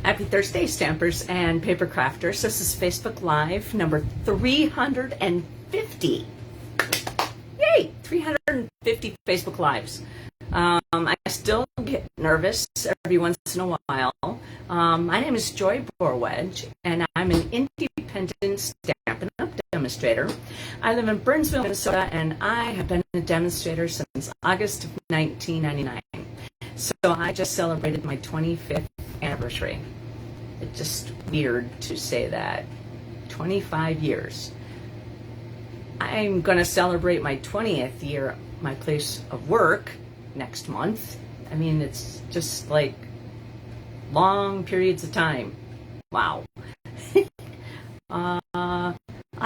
Happy Thursday, Stampers and Paper Crafters. This is Facebook Live number 350. Yay! 350 Facebook Lives. I still get nervous every once in a while. My name is Joy Borwedge, and I'm an independent Stampin' Up! Demonstrator. I live in Burnsville, Minnesota, and I have been a demonstrator since August of 1999. So I just celebrated my 25th anniversary. It's just weird to say that. 25 years. I'm going to celebrate my 20th year at my place of work next month. I mean, it's just like long periods of time. Wow. I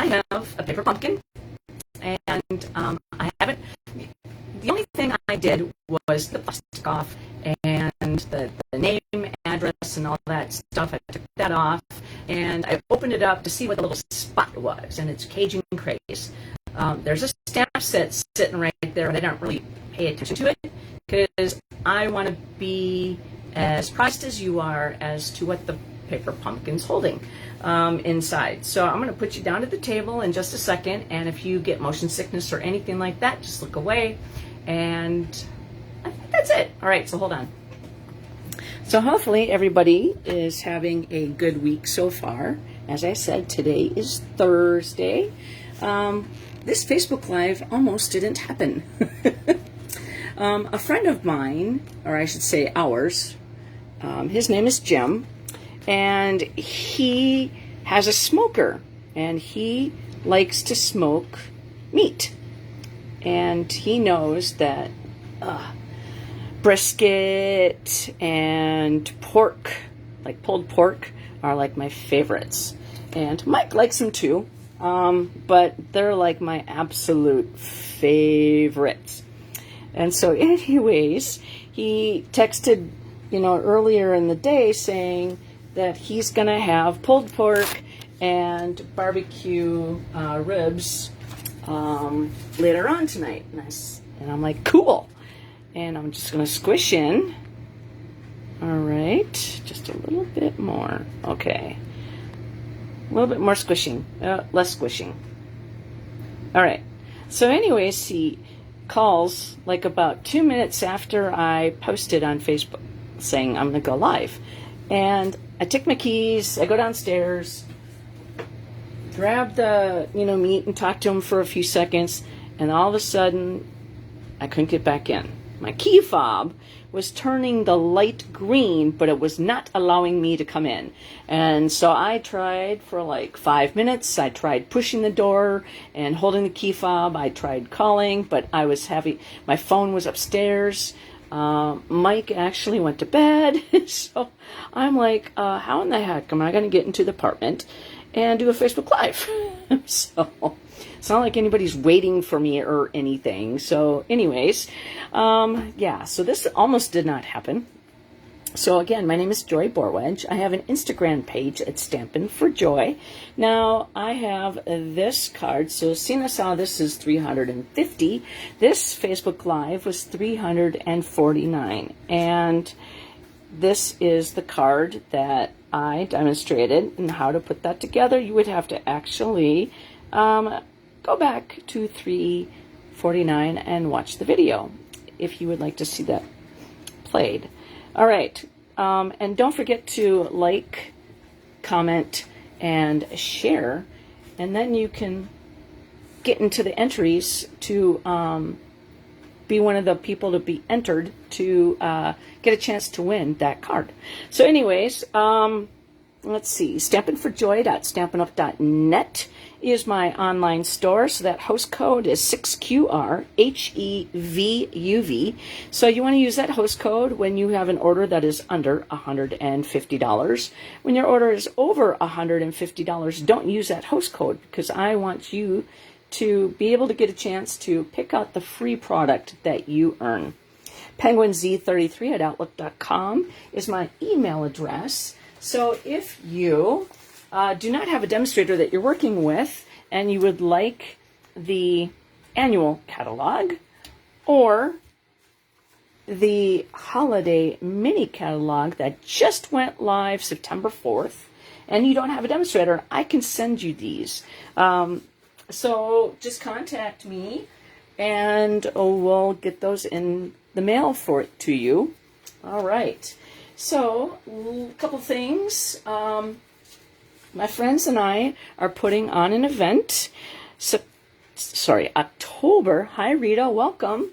have a paper pumpkin, and I haven't. The only thing I did was the plastic off and the name, address, and all that stuff. I took that off, and I opened it up to see what the little spot was, and it's Cajun Craze. There's a stamp set sitting right there, and I don't really pay attention to it because I want to be as surprised as you are as to what the paper pumpkin's holding inside. So I'm going to put you down at the table in just a second, and if you get motion sickness or anything like that, just look away. And I think that's it. All right, so hold on. So hopefully everybody is having a good week so far. As I said, today is Thursday. This Facebook Live almost didn't happen. A friend of mine, or I should say ours, his name is Jim, and he has a smoker, and he likes to smoke meat. And he knows that brisket and pork, like pulled pork, are like my favorites. And Mike likes them too, but they're like my absolute favorites. And so anyways, he texted, earlier in the day saying that he's going to have pulled pork and barbecue ribs later on tonight. And I'm like, cool. And I'm just going to squish in. All right. Just a little bit more. Okay. A little bit more squishing. Less squishing. All right. So anyways, he calls like about 2 minutes after I posted on Facebook saying I'm going to go live. And I take my keys. I go downstairs. Grab the meat and talk to him for a few seconds, and all of a sudden I couldn't get back in. My key fob was turning the light green, but it was not allowing me to come in. And so I tried for like 5 minutes. I tried pushing the door and holding the key fob. I tried calling, but I was having, my phone was upstairs. Mike actually went to bed. So I'm like, how in the heck am I going to get into the apartment and do a Facebook Live? So it's not like anybody's waiting for me or anything. So anyways, yeah, so this almost did not happen. So again, my name is Joy Borwedge. I have an Instagram page at Stampin' for Joy. Now I have this card. So seeing as how this is 350, this Facebook Live was 349. And this is the card that I demonstrated, and how to put that together. You would have to actually go back to 349 and watch the video if you would like to see that played. All right, and don't forget to like, comment, and share, and then you can get into the entries to be one of the people to be entered to get a chance to win that card. So anyways, let's see, stampinforjoy.stampinup.net is my online store. So that host code is 6QRHEVUV. So you want to use that host code when you have an order that is under $150. When your order is over $150, don't use that host code, because I want you to be able to get a chance to pick out the free product that you earn. PenguinZ33@outlook.com is my email address. So if you do not have a demonstrator that you're working with and you would like the annual catalog, or the holiday mini catalog that just went live September 4th, and you don't have a demonstrator, I can send you these. So just contact me, and we'll get those in the mail to you. All right. So, a couple things. My friends and I are putting on an event. October. Hi, Rita. Welcome.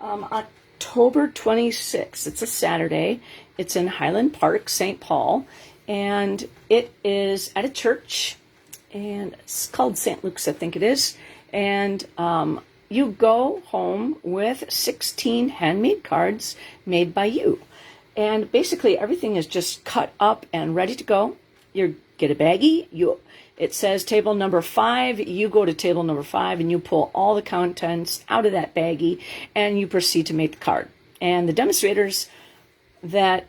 October 26th. It's a Saturday. It's in Highland Park, St. Paul, and it is at a church, and it's called St. Luke's, I think it is. And you go home with 16 handmade cards made by you. And basically everything is just cut up and ready to go. You get a baggie. It says table number 5. You go to table number 5 and you pull all the contents out of that baggie and you proceed to make the card. And the demonstrators that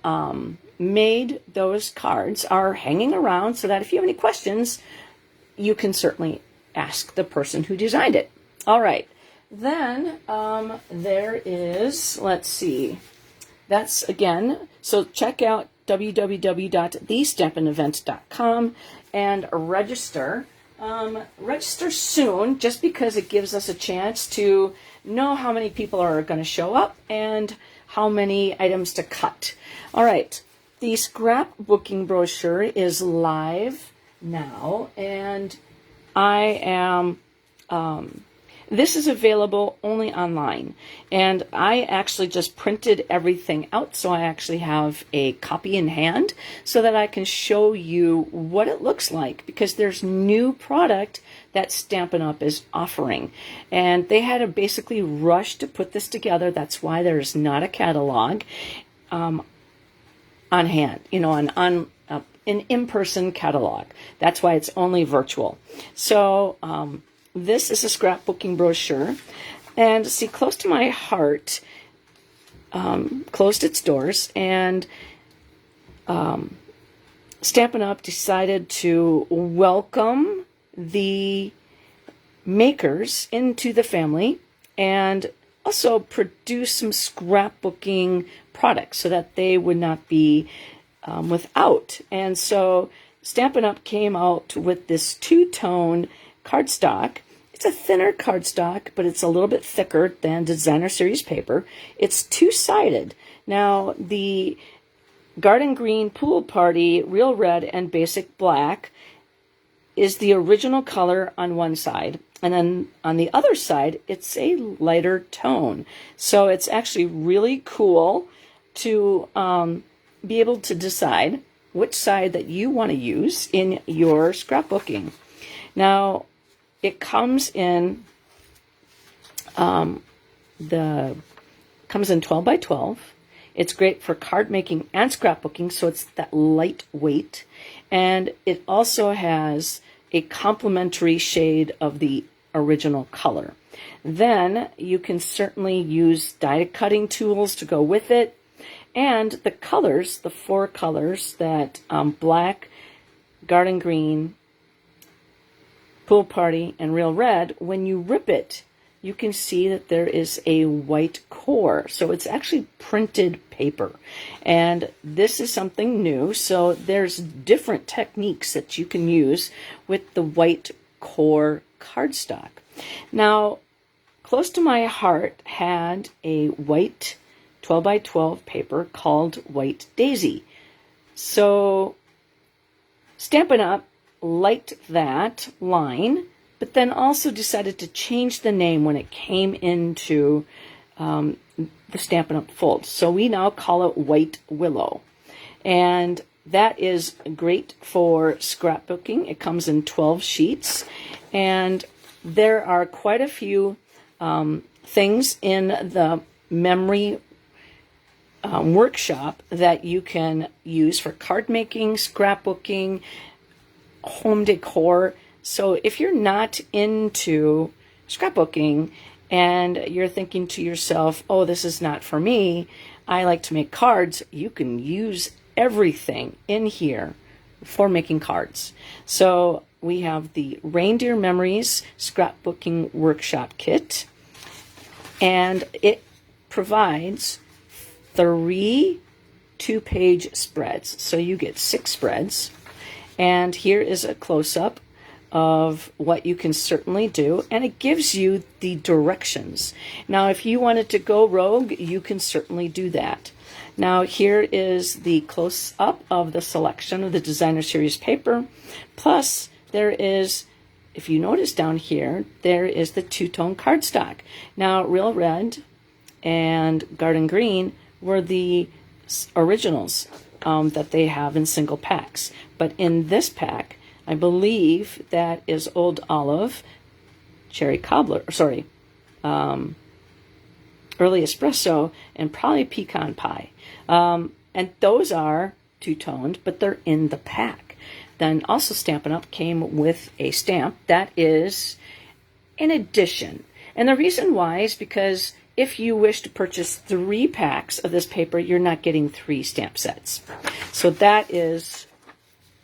made those cards are hanging around so that if you have any questions, you can certainly ask the person who designed it. All right. Then there is, let's see, that's again, so check out www.thestampinevent.com and register. Register soon, just because it gives us a chance to know how many people are going to show up and how many items to cut. All right, the scrapbooking brochure is live now, and I am... this is available only online, and I actually just printed everything out, so I actually have a copy in hand so that I can show you what it looks like, because there's new product that Stampin' Up! Is offering, and they had to basically rush to put this together. That's why there's not a catalog on hand, an in-person catalog. That's why it's only virtual. So, this is a scrapbooking brochure, and see, Close to My Heart closed its doors, and Stampin' Up! Decided to welcome the makers into the family and also produce some scrapbooking products so that they would not be without. And so Stampin' Up! Came out with this two-tone cardstock. It's a thinner cardstock, but it's a little bit thicker than designer series paper. It's two-sided. Now, the Garden Green, Pool Party, Real Red, and Basic Black is the original color on one side. And then on the other side, it's a lighter tone. So it's actually really cool to be able to decide which side that you want to use in your scrapbooking. Now, it comes in comes in 12 by 12. It's great for card making and scrapbooking, so it's that lightweight. And it also has a complementary shade of the original color. Then you can certainly use die cutting tools to go with it. And the colors, the 4 colors that black, garden green, Pool Party, and Real Red, when you rip it, you can see that there is a white core. So it's actually printed paper. And this is something new. So there's different techniques that you can use with the white core cardstock. Now, Close to My Heart had a white 12 by 12 paper called White Daisy. So Stampin' Up! Liked that line, but then also decided to change the name when it came into the Stampin' Up! Fold. So we now call it White Willow. And that is great for scrapbooking. It comes in 12 sheets. And there are quite a few things in the memory workshop that you can use for card making, scrapbooking, home decor. So if you're not into scrapbooking and you're thinking to yourself, oh, this is not for me, I like to make cards, you can use everything in here for making cards. So we have the Reindeer Memories Scrapbooking Workshop Kit, and it provides 3 2-page spreads. So you get 6 spreads. And here is a close-up of what you can certainly do, and it gives you the directions. Now, if you wanted to go rogue, you can certainly do that. Now, here is the close-up of the selection of the Designer Series paper. Plus, there is, if you notice down here, there is the two-tone cardstock. Now, Real Red and Garden Green were the originals that they have in single packs. But in this pack, I believe that is Old Olive, Cherry Cobbler, Early Espresso, and probably Pecan Pie. And those are two-toned, but they're in the pack. Then also Stampin' Up! Came with a stamp that is an addition. And the reason why is because if you wish to purchase 3 packs of this paper, you're not getting 3 stamp sets. So that is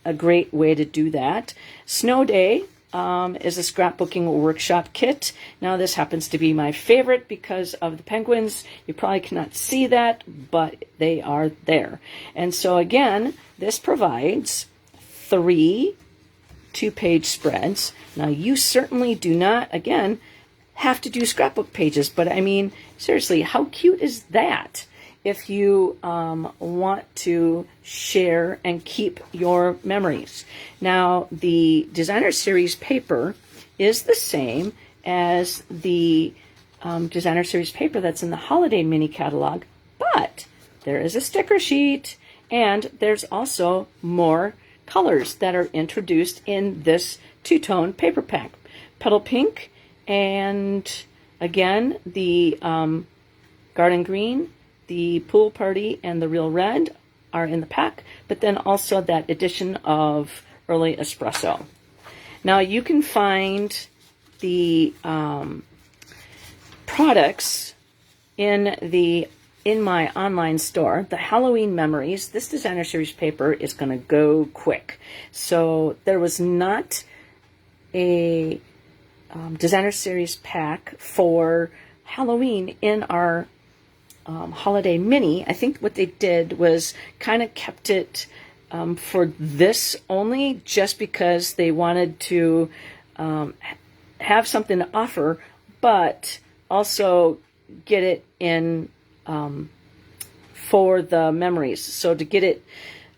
a great way to do that. Snow Day is a scrapbooking workshop kit. Now this happens to be my favorite because of the penguins. You probably cannot see that, but they are there. And so again, this provides 3 2-page spreads. Now you certainly do not, again, have to do scrapbook pages, but I mean, seriously, how cute is that? If you want to share and keep your memories. Now, the Designer Series paper is the same as the Designer Series paper that's in the Holiday Mini Catalog, but there is a sticker sheet, and there's also more colors that are introduced in this two-tone paper pack. Petal Pink, and again, the Garden Green, the Pool Party, and the Real Red are in the pack, but then also that edition of Early Espresso. Now you can find the products in my online store. The Halloween Memories, this Designer Series paper is going to go quick. So there was not a Designer Series pack for Halloween in our Holiday Mini. I think what they did was kind of kept it for this only, just because they wanted to have something to offer, but also get it in for the memories. So to get it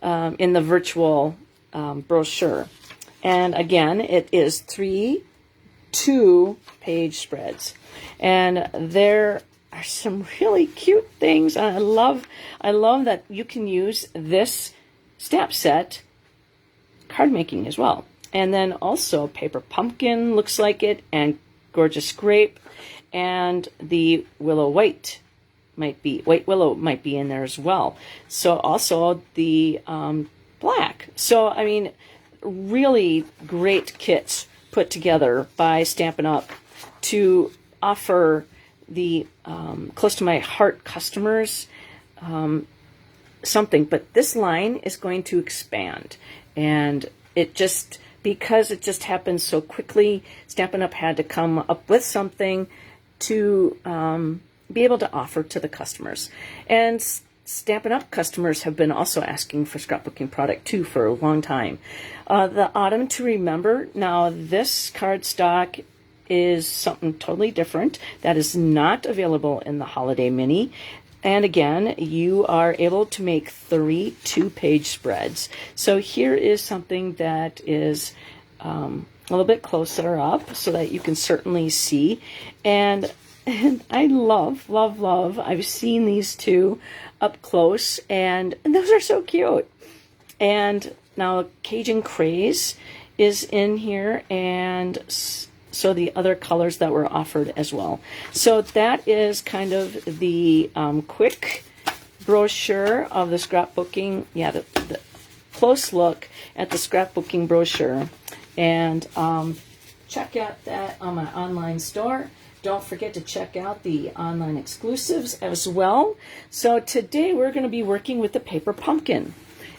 in the virtual brochure. And again, it is 3 2-page spreads. And there are some really cute things. I love that you can use this stamp set card making as well. And then also Paper Pumpkin looks like it, and Gorgeous Grape, and the White Willow might be in there as well. So also the black. So I mean, really great kits put together by Stampin' Up! To offer the close to my heart customers something. But this line is going to expand, and because it just happened so quickly, Stampin' Up! Had to come up with something to be able to offer to the customers. And Stampin' Up! Customers have been also asking for scrapbooking product too for a long time. The Autumn to Remember. Now this cardstock is something totally different that is not available in the Holiday Mini. And again, you are able to make 3 2-page spreads. So here is something that is a little bit closer up so that you can certainly see. And I love, I've seen these two up close, and those are so cute. And now Cajun Craze is in here, and so the other colors that were offered as well. So that is kind of the quick brochure of the scrapbooking. Yeah, the close look at the scrapbooking brochure. And check out that on my online store. Don't forget to check out the online exclusives as well. So today we're going to be working with the Paper Pumpkin.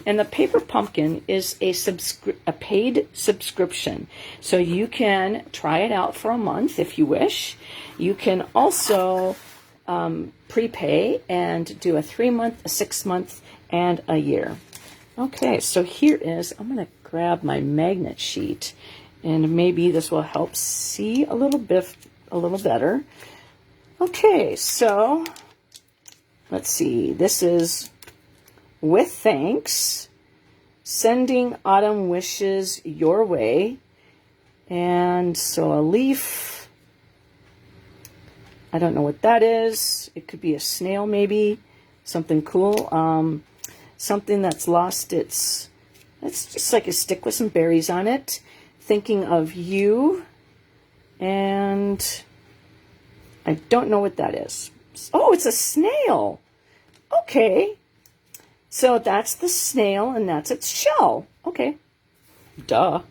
And the Paper Pumpkin is a paid subscription. So you can try it out for a month if you wish. You can also prepay and do a 3-month, a 6-month, and a year. Okay, so here is, I'm going to grab my magnet sheet, and maybe this will help see a little better. Okay, so let's see. This is with thanks, sending autumn wishes your way. And so a leaf, I don't know what that is. It could be a snail maybe, something cool. Something that's lost it's just like a stick with some berries on it. Thinking of you. And I don't know what that is. Oh, it's a snail. Okay. So that's the snail and that's its shell. Okay. Duh.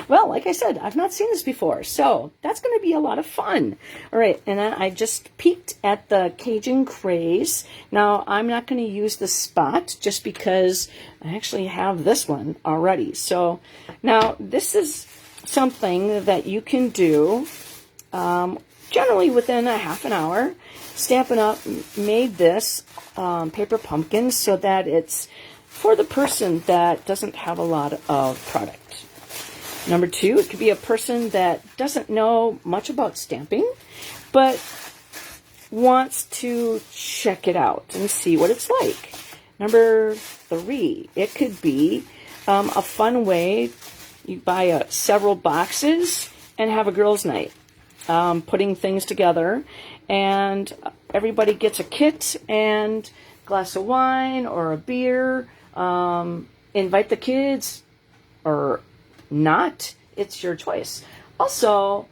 Well, like I said, I've not seen this before, so that's going to be a lot of fun. All right, and then I just peeked at the Cajun Craze. Now, I'm not going to use the spot just because I actually have this one already. So now this is something that you can do generally within a half an hour. Stampin' Up! Made this paper pumpkin so that it's for the person that doesn't have a lot of product. Number 2, it could be a person that doesn't know much about stamping, but wants to check it out and see what it's like. Number 3, it could be a fun way. You buy several boxes and have a girls' night, putting things together, and everybody gets a kit and a glass of wine or a beer. Invite the kids or not. It's your choice. Also,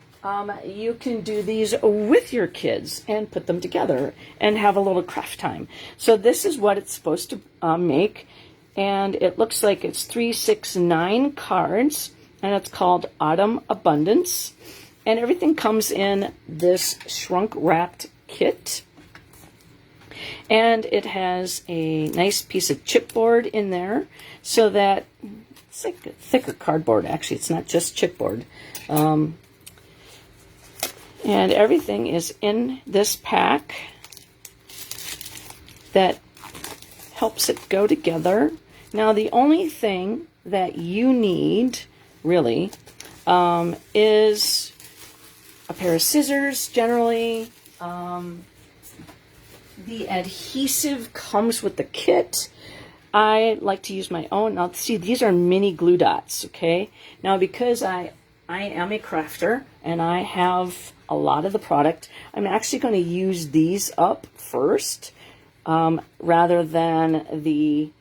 you can do these with your kids and put them together and have a little craft time. So this is what it's supposed to make. And it looks like it's 3, 6, 9 cards. And it's called Autumn Abundance. And everything comes in this shrunk wrapped kit. And it has a nice piece of chipboard in there so that it's like a thicker cardboard. Actually, it's not just chipboard. And everything is in this pack that helps it go together. Now, the only thing that you need, really, is a pair of scissors, generally. The adhesive comes with the kit. I like to use my own. Now, see, these are mini glue dots, okay? Now, because I am a crafter and I have a lot of the product, I'm actually going to use these up first rather than the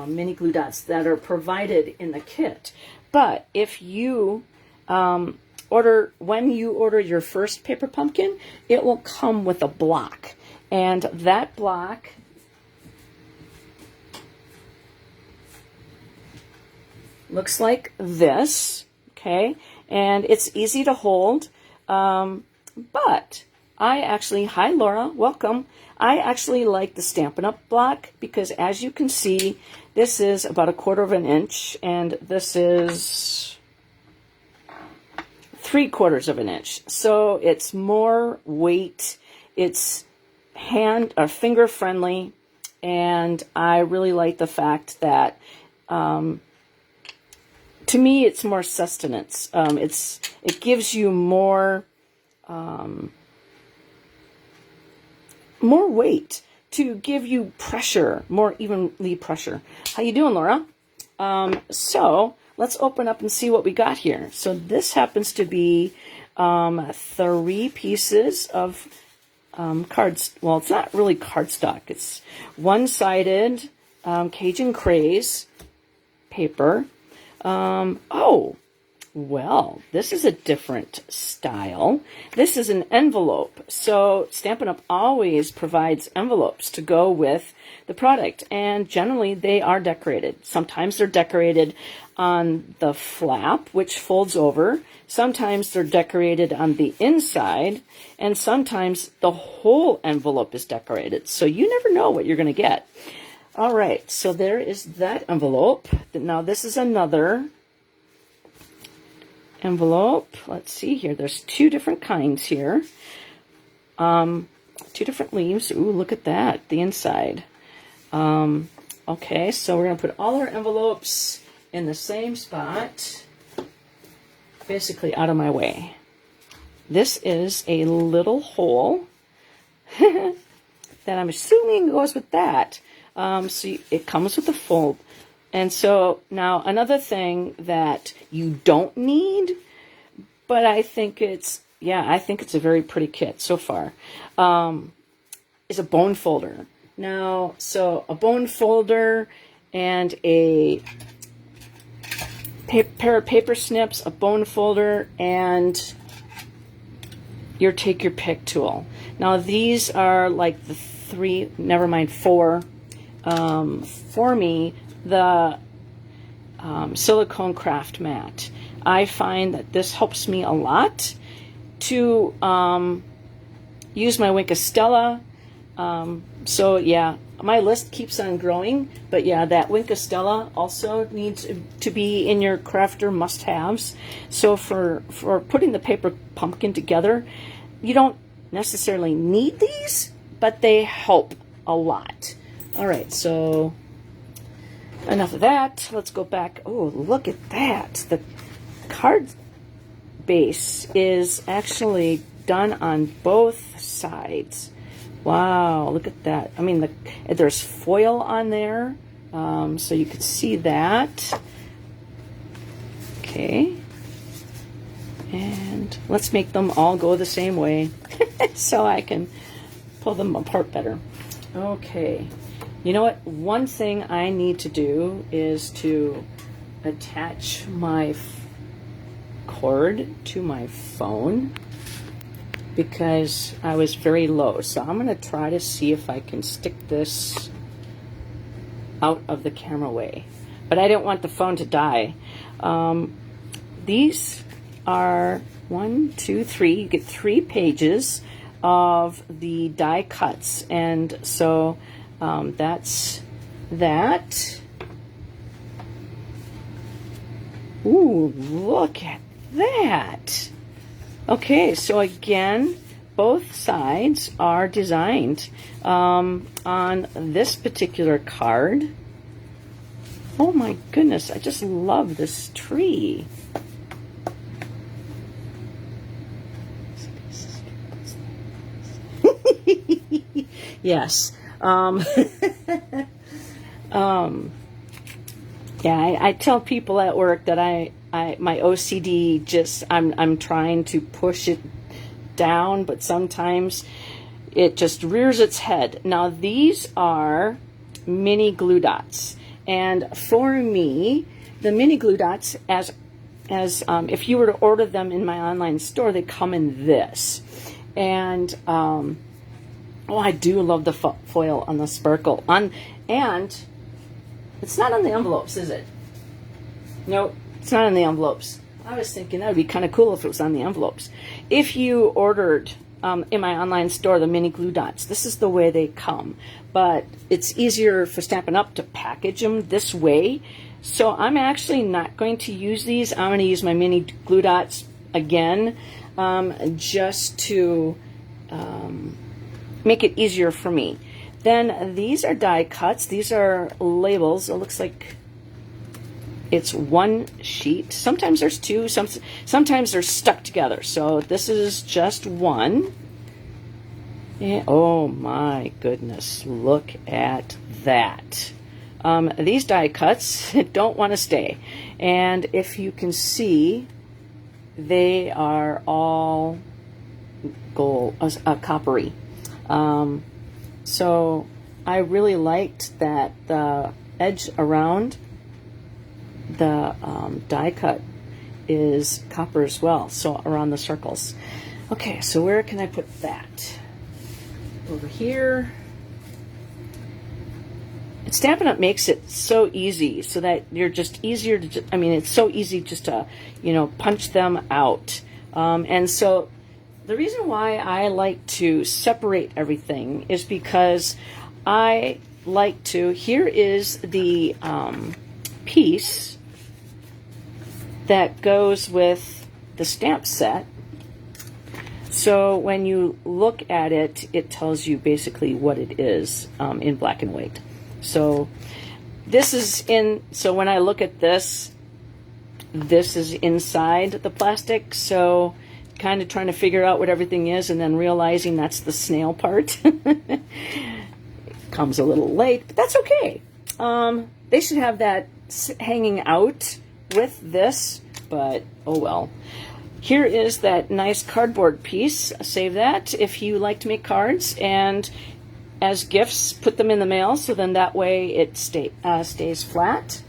mini glue dots that are provided in the kit. But if you when you order your first paper pumpkin, it will come with a block. And that block looks like this, okay? And it's easy to hold. But I actually, hi Laura, welcome. I actually like the Stampin' Up! Block because, as you can see, this is about 1/4 inch and this is 3/4 inch. So it's more weight. It's hand or finger friendly, and I really like the fact that to me it's more sustenance. It gives you more weight to give you pressure, more evenly pressure. How you doing, Laura? So let's open up and see what we got here. So this happens to be 3 pieces of cards. Well, it's not really cardstock. It's one-sided Cajun Craze paper. Oh, well, this is a different style. This is an envelope. So Stampin' Up! Always provides envelopes to go with the product, and generally they are decorated. Sometimes they're decorated on the flap, which folds over. Sometimes they're decorated on the inside, and sometimes the whole envelope is decorated. So you never know what you're going to get. All right, so there is that envelope. Now this is another envelope. Let's see here. There's 2 different kinds here. 2 different leaves. Ooh, look at that, the inside. Okay, so we're going to put all our envelopes in the same spot, basically out of my way. This is a little hole that I'm assuming goes with that. So it comes with a fold. And so now another thing that you don't need, but I think it's a very pretty kit so far, is a bone folder. Now, so a bone folder and a pair of paper snips, a bone folder, and your take your pick tool. Now these are like the 4 for me, the silicone craft mat. I find that this helps me a lot to use my Wink of Stella. So yeah, my list keeps on growing, but yeah, that Wink of Stella also needs to be in your crafter must-haves. So for putting the paper pumpkin together, you don't necessarily need these, but they help a lot. All right, so enough of that. Let's go back. Oh, look at that. The card base is actually done on both sides. Wow, look at that. I mean, there's foil on there, so you can see that. Okay. And let's make them all go the same way so I can pull them apart better. Okay. You know what? One thing I need to do is to attach my cord to my phone, because I was very low. So I'm going to try to see if I can stick this out of the camera way. But I don't want the phone to die. These are 1, 2, 3. You get 3 pages of the die cuts. And so that's that. Ooh, look at that. Okay, so again, both sides are designed on this particular card. Oh my goodness, I just love this tree. Yes. Yeah, I tell people at work that my OCD just, I'm trying to push it down, but sometimes it just rears its head. Now these are mini glue dots, and for me, the mini glue dots, as if you were to order them in my online store, they come in this, and oh, I do love the foil on the sparkle and it's not on the envelopes, is it? Nope, it's not on the envelopes. I was thinking that would be kind of cool if it was on the envelopes. If you ordered in my online store the mini glue dots, this is the way they come. But it's easier for Stampin' Up! To package them this way. So I'm actually not going to use these. I'm going to use my mini glue dots again, just to make it easier for me. Then these are die cuts. These are labels. It looks like it's 1 sheet. Sometimes there's 2. Sometimes they're stuck together. So this is just 1. And, oh my goodness, look at that. These die cuts don't want to stay. And if you can see, they are all gold, coppery. So I really liked that the edge around the die cut is copper as well, so around the circles. Okay, so where can I put that? Over here. And Stampin' Up! Makes it so easy so that you're just easier to, I mean, it's so easy just to, you know, punch them out. And so the reason why I like to separate everything is because I like to, here is the piece that goes with the stamp set. So when you look at it, it tells you basically what it is in black and white. So this is in, so when I look at this is inside the plastic. So kind of trying to figure out what everything is and then realizing that's the snail part. Comes a little late, but that's okay. They should have that hanging out with this, but oh well. Here is that nice cardboard piece. Save that if you like to make cards, and as gifts, put them in the mail, so then that way it stays flat.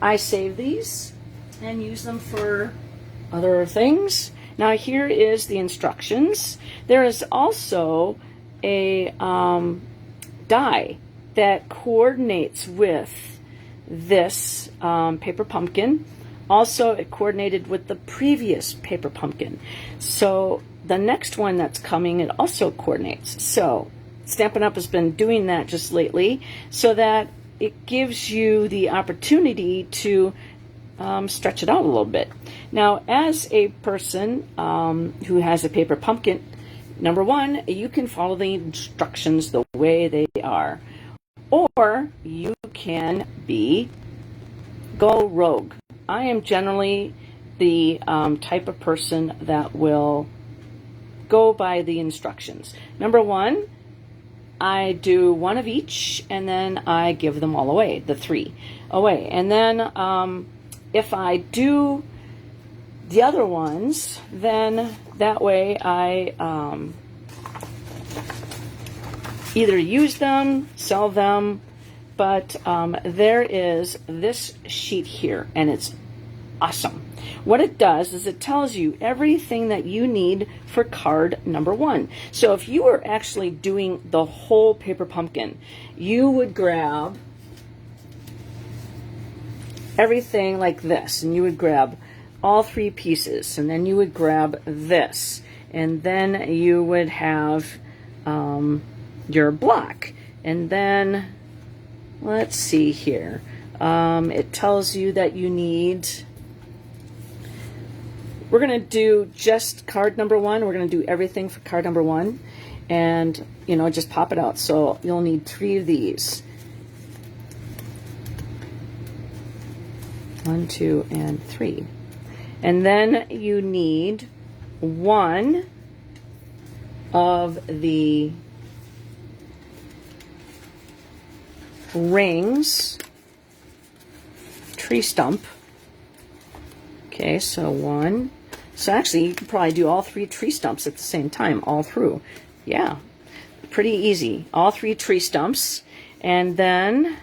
I save these and use them for other things. Now here is the instructions. There is also a die that coordinates with this paper pumpkin. Also, it coordinated with the previous paper pumpkin. So the next one that's coming, it also coordinates. So Stampin' Up! Has been doing that just lately so that it gives you the opportunity to stretch it out a little bit. Now, as a person who has a paper pumpkin, number one, you can follow the instructions the way they are. Or you can go rogue. I am generally the type of person that will go by the instructions. Number one, I do one of each, and then I give them all away, the 3 away. And then if I do the other ones, then that way I either use them, sell them, but there is this sheet here, and it's awesome. What it does is it tells you everything that you need for card number 1. So if you were actually doing the whole paper pumpkin, you would grab everything like this, and you would grab all 3 pieces, and then you would grab this, and then you would have your block. And then let's see here, it tells you that you need, we're going to do just card number 1. We're going to do everything for card number 1, and just pop it out. So you'll need 3 of these. 1, 2, and 3. And then you need 1 of the rings, tree stump. Okay, so 1. So actually, you could probably do all 3 tree stumps at the same time, all through. Yeah, pretty easy. All 3 tree stumps. And then,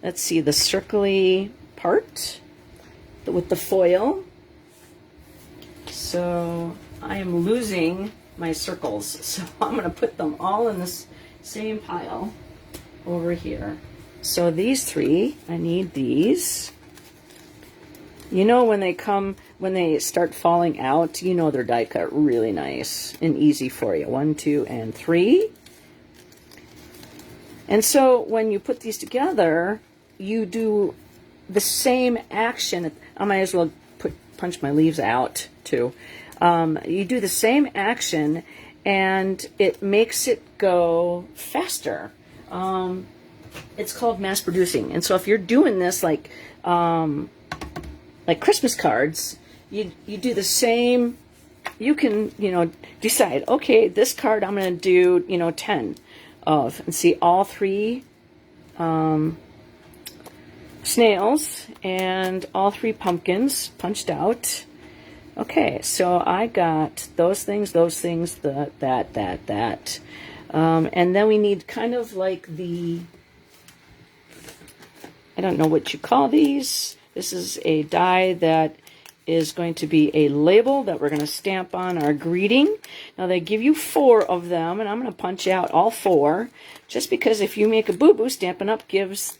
let's see, the circly part with the foil. So I am losing my circles, so I'm going to put them all in this same pile over here. So these 3, I need these. When they start falling out, they're die cut really nice and easy for you. 1, 2, and 3. And so when you put these together, you do the same action. I might as well punch my leaves out too. You do the same action, and it makes it go faster. It's called mass producing. And so if you're doing this like Christmas cards, you do the same. You can decide, okay, this card I'm going to do 10 of, and see all 3 snails and all 3 pumpkins punched out. Okay, so I got those things, that. And then we need kind of like the, I don't know what you call these. This is a die that is going to be a label that we're going to stamp on our greeting. Now they give you 4 of them, and I'm going to punch out all 4, just because if you make a boo-boo, Stampin' Up! gives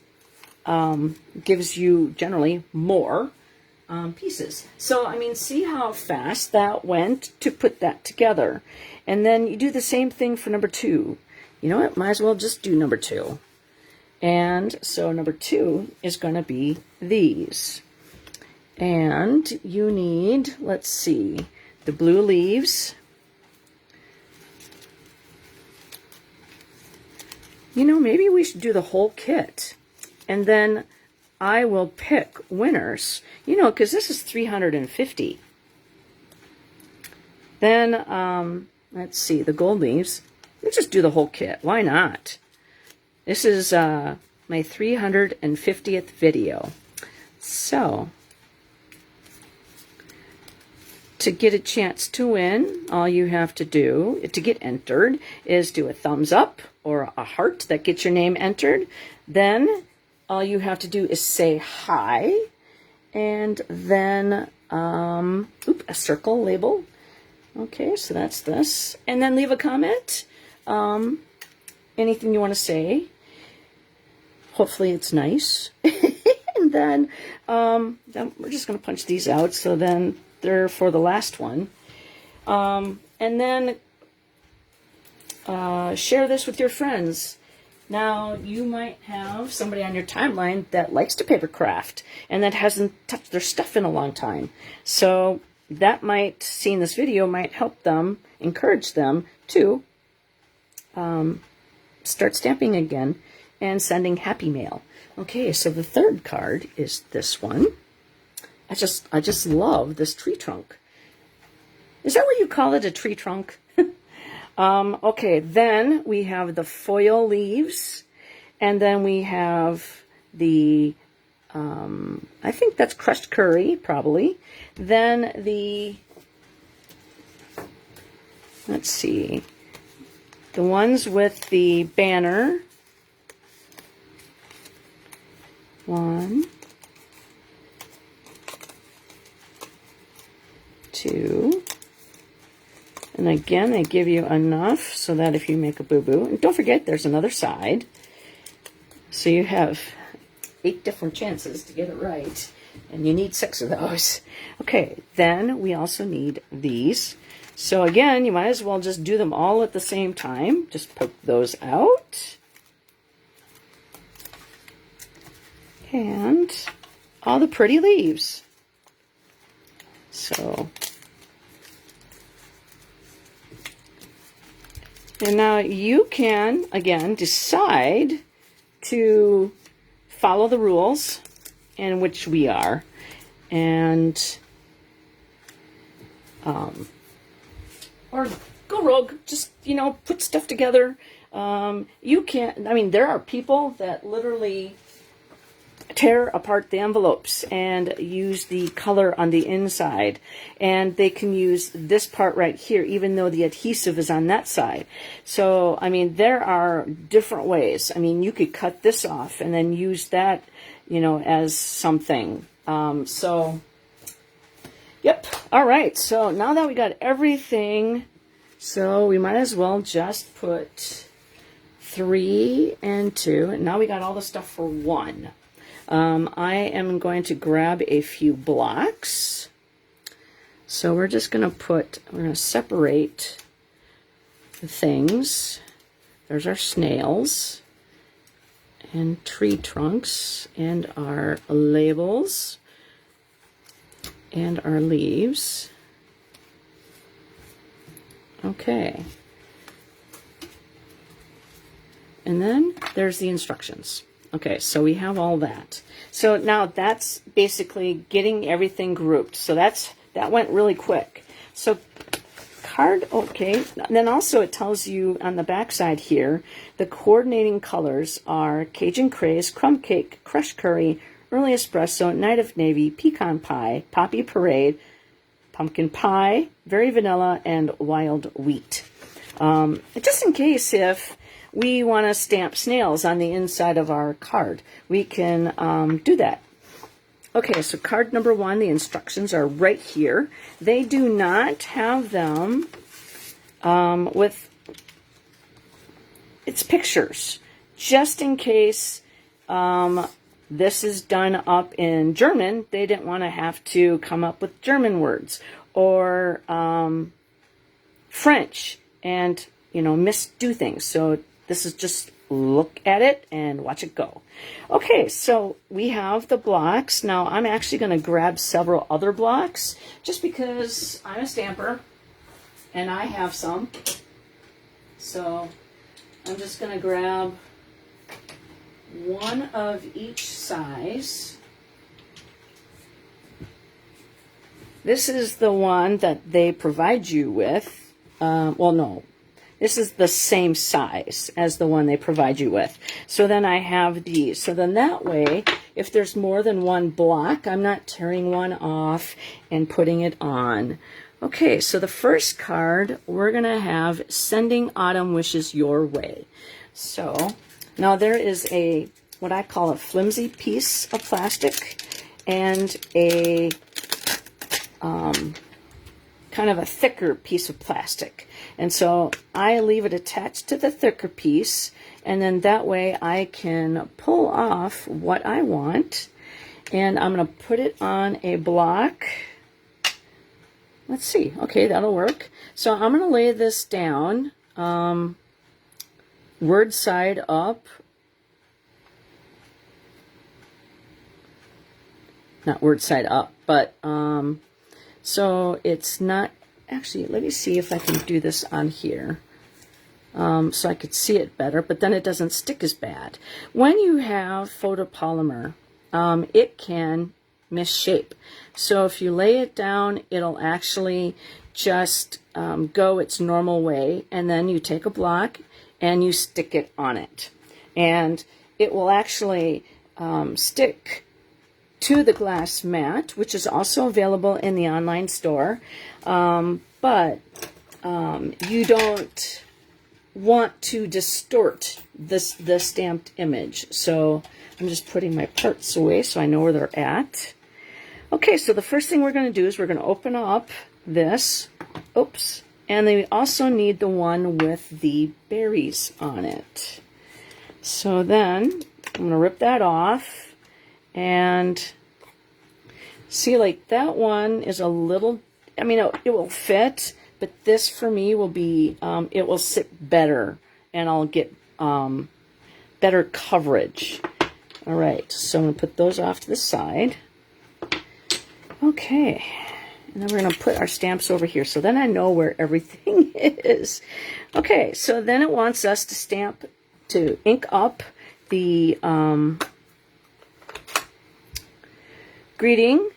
you generally more pieces. So, I mean, see how fast that went to put that together. And then you do the same thing for number 2. You know what? Might as well just do number 2. And so number 2 is going to be these. And you need, let's see, the blue leaves. you know, maybe we should do the whole kit. And then I will pick winners, you know, because this is 350. Then, let's see, the gold leaves. Let's just do the whole kit. Why not? This is my 350th video. So, to get a chance to win, all you have to do to get entered is do a thumbs up or a heart that gets your name entered. Then all you have to do is say hi, and then a circle label. Okay, so that's this. And then leave a comment. Anything you want to say. Hopefully it's nice. And then we're just going to punch these out, so then they're for the last one. And then share this with your friends. Now, you might have somebody on your timeline that likes to paper craft and that hasn't touched their stuff in a long time. So that might, seeing this video might help them, encourage them to start stamping again and sending happy mail. Okay, so the third card is this one. I just love this tree trunk. Is that what you call it, a tree trunk? Okay, then we have the foil leaves, and then we have the, I think that's crushed curry, probably. Then the, let's see, the ones with the banner. 1, 2, and again, they give you enough so that if you make a boo-boo, and don't forget there's another side, so you have 8 different chances to get it right, and you need 6 of those. Okay, then we also need these. So again, you might as well just do them all at the same time. Just poke those out. And all the pretty leaves. So, and now you can, again, decide to follow the rules, in which we are, and, or go rogue, just, you know, put stuff together. You can't, I mean, there are people that literally tear apart the envelopes and use the color on the inside, and they can use this part right here even though the adhesive is on that side. So I mean, there are different ways. I mean, you could cut this off and then use that, you know, as something. So yep. All right, so now that we got everything, so we might as well just put 3 and 2, and now we got all the stuff for 1. I am going to grab a few blocks. So we're just going to separate the things. There's our snails and tree trunks and our labels and our leaves. Okay. And then there's the instructions. Okay, so we have all that. So now that's basically getting everything grouped. So that went really quick. So card, okay. And then also it tells you on the back side here, the coordinating colors are Cajun Craze, Crumb Cake, Crushed Curry, Early Espresso, Night of Navy, Pecan Pie, Poppy Parade, Pumpkin Pie, Very Vanilla, and Wild Wheat. Just in case if we want to stamp snails on the inside of our card, we can do that. Okay, so card number 1, the instructions are right here. They do not have them with its pictures, just in case this is done up in German. They didn't want to have to come up with German words, or French and, you know, misdo things. So this is just look at it and watch it go. Okay, so we have the blocks. Now I'm actually going to grab several other blocks just because I'm a stamper and I have some. So I'm just going to grab one of each size. This is the one that they provide you with. Well, no. This is the same size as the one they provide you with. So then I have these. So then that way, if there's more than one block, I'm not tearing one off and putting it on. Okay, so the first card, we're going to have Sending Autumn Wishes Your Way. So now there is a, what I call a flimsy piece of plastic and a kind of a thicker piece of plastic. And so I leave it attached to the thicker piece, and then that way I can pull off what I want, and I'm going to put it on a block. Let's see. Okay, that'll work. So I'm going to lay this down, word side up. Not word side up, but so it's not, actually, let me see if I can do this on here so I could see it better, but then it doesn't stick as bad. When you have photopolymer, it can misshape. So if you lay it down, it'll actually just go its normal way, and then you take a block and you stick it on it. And it will actually stick to the glass mat, which is also available in the online store. But you don't want to distort the stamped image. So I'm just putting my parts away so I know where they're at. Okay, so the first thing we're going to do is we're going to open up this. Oops. And then we also need the one with the berries on it. So then I'm going to rip that off. And see, like that one is a little, I mean, it will fit, but this for me will be, it will sit better, and I'll get better coverage. All right, so I'm going to put those off to the side. Okay, and then we're going to put our stamps over here, so then I know where everything is. Okay, so then it wants us to ink up the greeting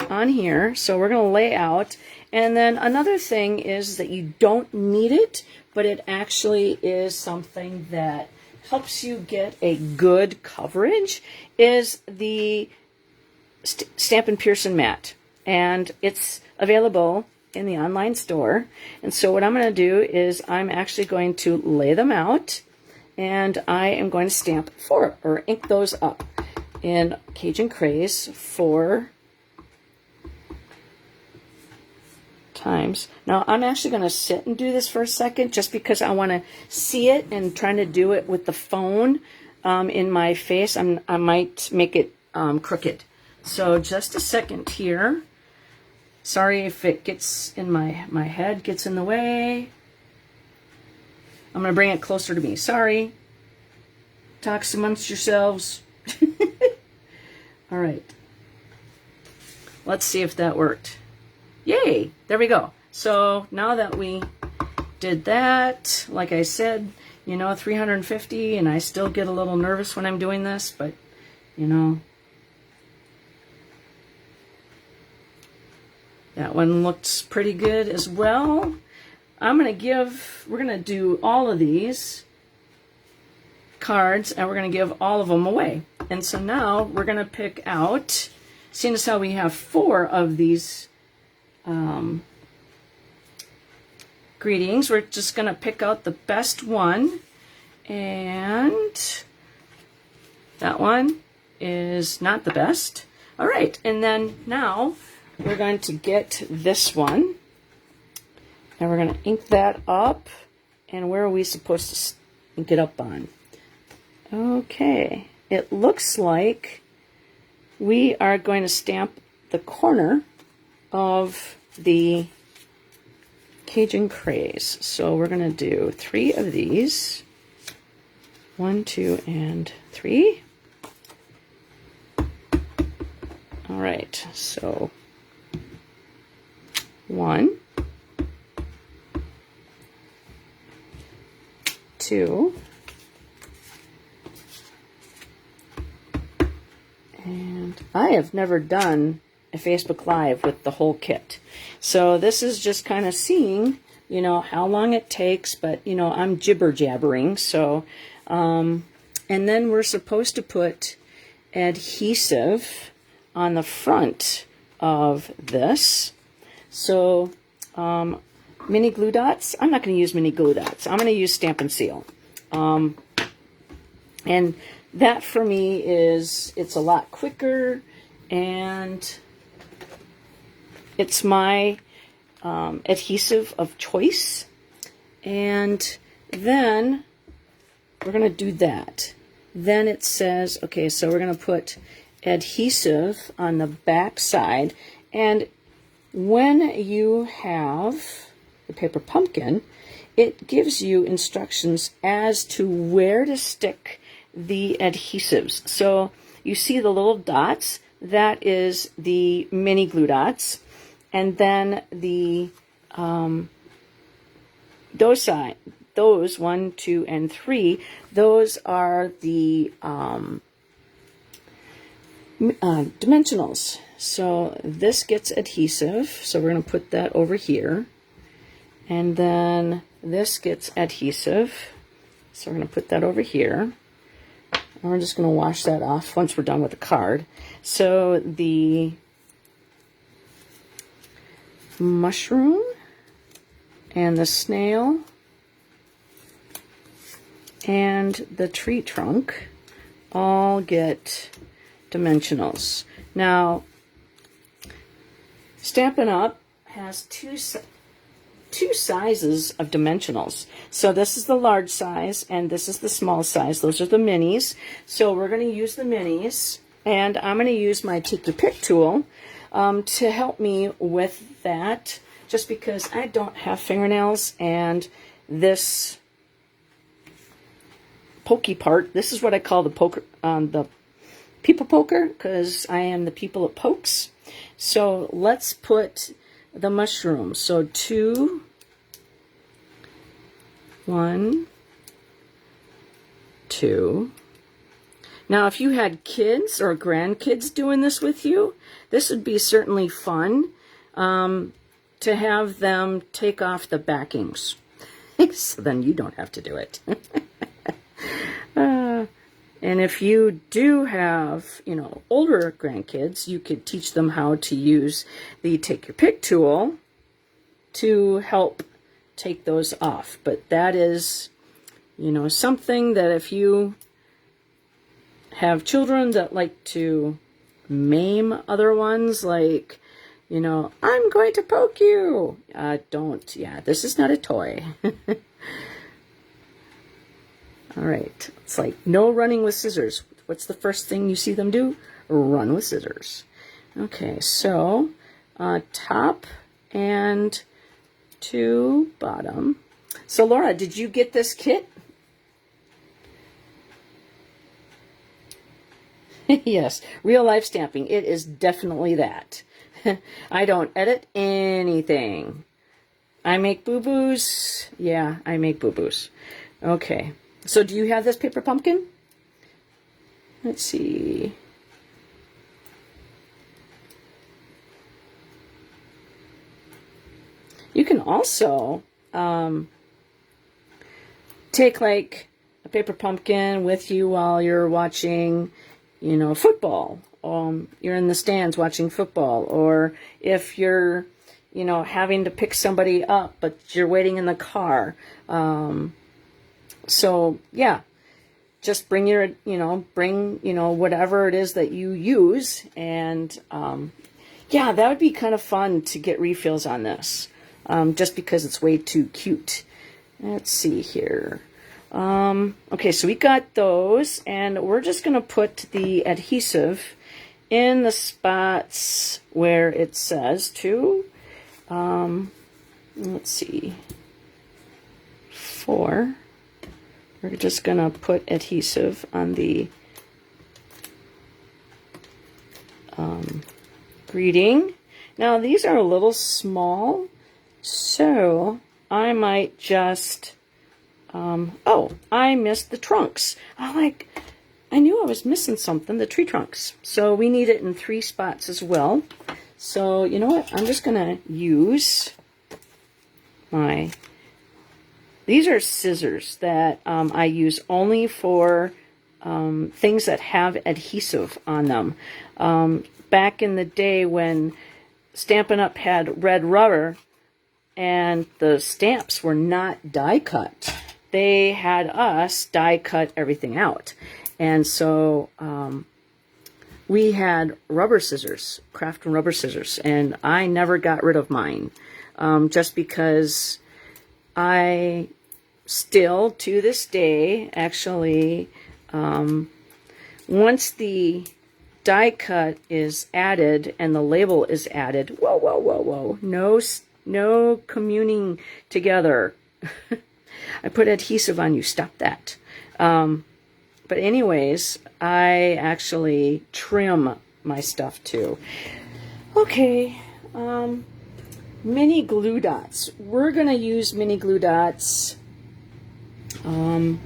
on here. So we're going to lay out. And then another thing is that you don't need it, but it actually is something that helps you get a good coverage, is the Stampin' Pearson mat. And it's available in the online store. And so what I'm going to do is I'm actually going to lay them out, and I am going to stamp or ink those up in Cajun Craze 4 times. Now I'm actually going to sit and do this for a second, just because I want to see it, and trying to do it with the phone in my face, I might make it crooked. So just a second here. Sorry if it gets in my head, gets in the way. I'm going to bring it closer to me. Sorry. Talks amongst yourselves. All right. Let's see if that worked. Yay! There we go. So now that we did that, like I said, 350, and I still get a little nervous when I'm doing this, but, that one looks pretty good as well. we're going to do all of these cards, and we're going to give all of them away. And so now we're going to pick out, seeing as how we have 4 of these greetings, we're just going to pick out the best one. And that one is not the best. All right, and then now we're going to get this one, and we're going to ink that up. And where are we supposed to ink it up on? Okay, it looks like we are going to stamp the corner of the Cajun Craze. So we're going to do 3 of these. 1, 2, and 3. All right, so 1, 2, And I have never done a Facebook Live with the whole kit. So this is just kind of seeing, you know, how long it takes, but, you know, I'm jibber jabbering. So, and then we're supposed to put adhesive on the front of this. So, mini glue dots. I'm not going to use mini glue dots. I'm going to use Stampin' Seal. And that for me is, it's a lot quicker, and it's my adhesive of choice. And then we're going to do that. Then it says, okay, so we're going to put adhesive on the back side. And when you have the paper pumpkin, it gives you instructions as to where to stick the adhesives. So you see the little dots, that is the mini glue dots, and then the those 1, 2, and 3, those are the dimensionals. So this gets adhesive, so we're going to put that over here, and then this gets adhesive, so we're going to put that over here. And we're just going to wash that off once we're done with the card. So the mushroom and the snail and the tree trunk all get dimensionals. Now, Stampin' Up! Has two sizes of dimensionals. So this is the large size and this is the small size. Those are the minis. So we're going to use the minis, and I'm going to use my Take Your Pick tool to help me with that, just because I don't have fingernails, and this pokey part, this is what I call the poker, the people poker, because I am the people at pokes. So let's put the mushroom. So 2, 1, 2. Now, if you had kids or grandkids doing this with you, this would be certainly fun to have them take off the backings. So then you don't have to do it. And if you do have, you know, older grandkids, you could teach them how to use the Take Your Pick tool to help take those off. But that is, you know, something that if you have children that like to maim other ones, like, you know, I'm going to poke you. Don't. Yeah, this is not a toy. All right. It's like no running with scissors. What's the first thing you see them do? Run with scissors. Okay, so top and to bottom. So Laura, did you get this kit? Yes, real life stamping. It is definitely that. I don't edit anything. I make boo-boos. Yeah, I make boo-boos. Okay. So do you have this paper pumpkin? Let's see. You can also take like a paper pumpkin with you while you're watching, you know, football. You're in the stands watching football, or if you're, you know, having to pick somebody up, but you're waiting in the car. So yeah, just bring your, bring, whatever it is that you use. And yeah, that would be kind of fun to get refills on this, just because it's way too cute. Let's see here. Okay, so we got those, and we're just going to put the adhesive in the spots where it says to, let's see, 4. We're just going to put adhesive on the greeting. Now, these are a little small, so I might just, oh, I missed the trunks. I I knew I was missing something, the tree trunks. So we need it in 3 spots as well. So you know what? I'm just going to use these are scissors that I use only for things that have adhesive on them. Back in the day when Stampin' Up! Had red rubber and the stamps were not die cut, they had us die cut everything out. And so we had rubber scissors, Craftsman rubber scissors, and I never got rid of mine just because I still, to this day, actually, once the die cut is added and the label is added, whoa, no communing together. I put adhesive on you, stop that. But anyways, I actually trim my stuff too. Okay, mini glue dots. We're going to use mini glue dots, and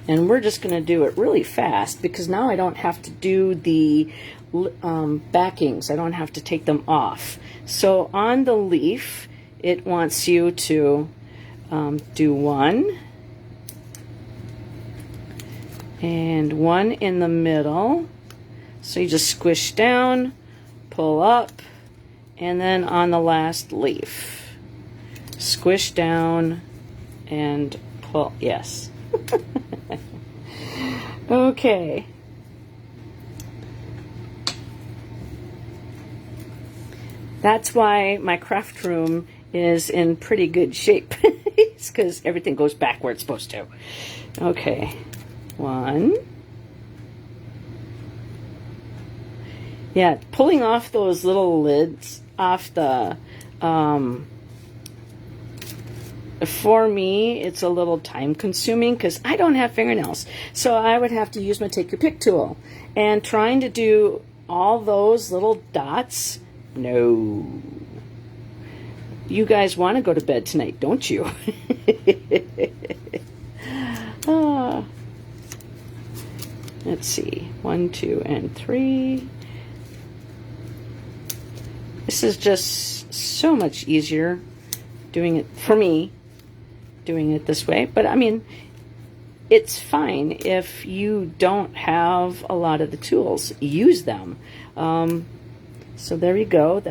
we're just going to do it really fast because now I don't have to do the backings. I don't have to take them off. So on the leaf, it wants you to do 1 and 1 in the middle. So you just squish down, pull up, and then on the last leaf, squish down and pull. Yes. Okay. That's why my craft room is in pretty good shape. It's because everything goes back where it's supposed to. Okay. 1. Yeah, pulling off those little lids off the, for me, it's a little time consuming because I don't have fingernails. So I would have to use my Take Your Pick tool. And trying to do all those little dots, no. You guys want to go to bed tonight, don't you? Let's see, 1, 2, and 3. This is just so much easier doing it, for me, doing it this way. But I mean, it's fine if you don't have a lot of the tools. Use them. So there you go.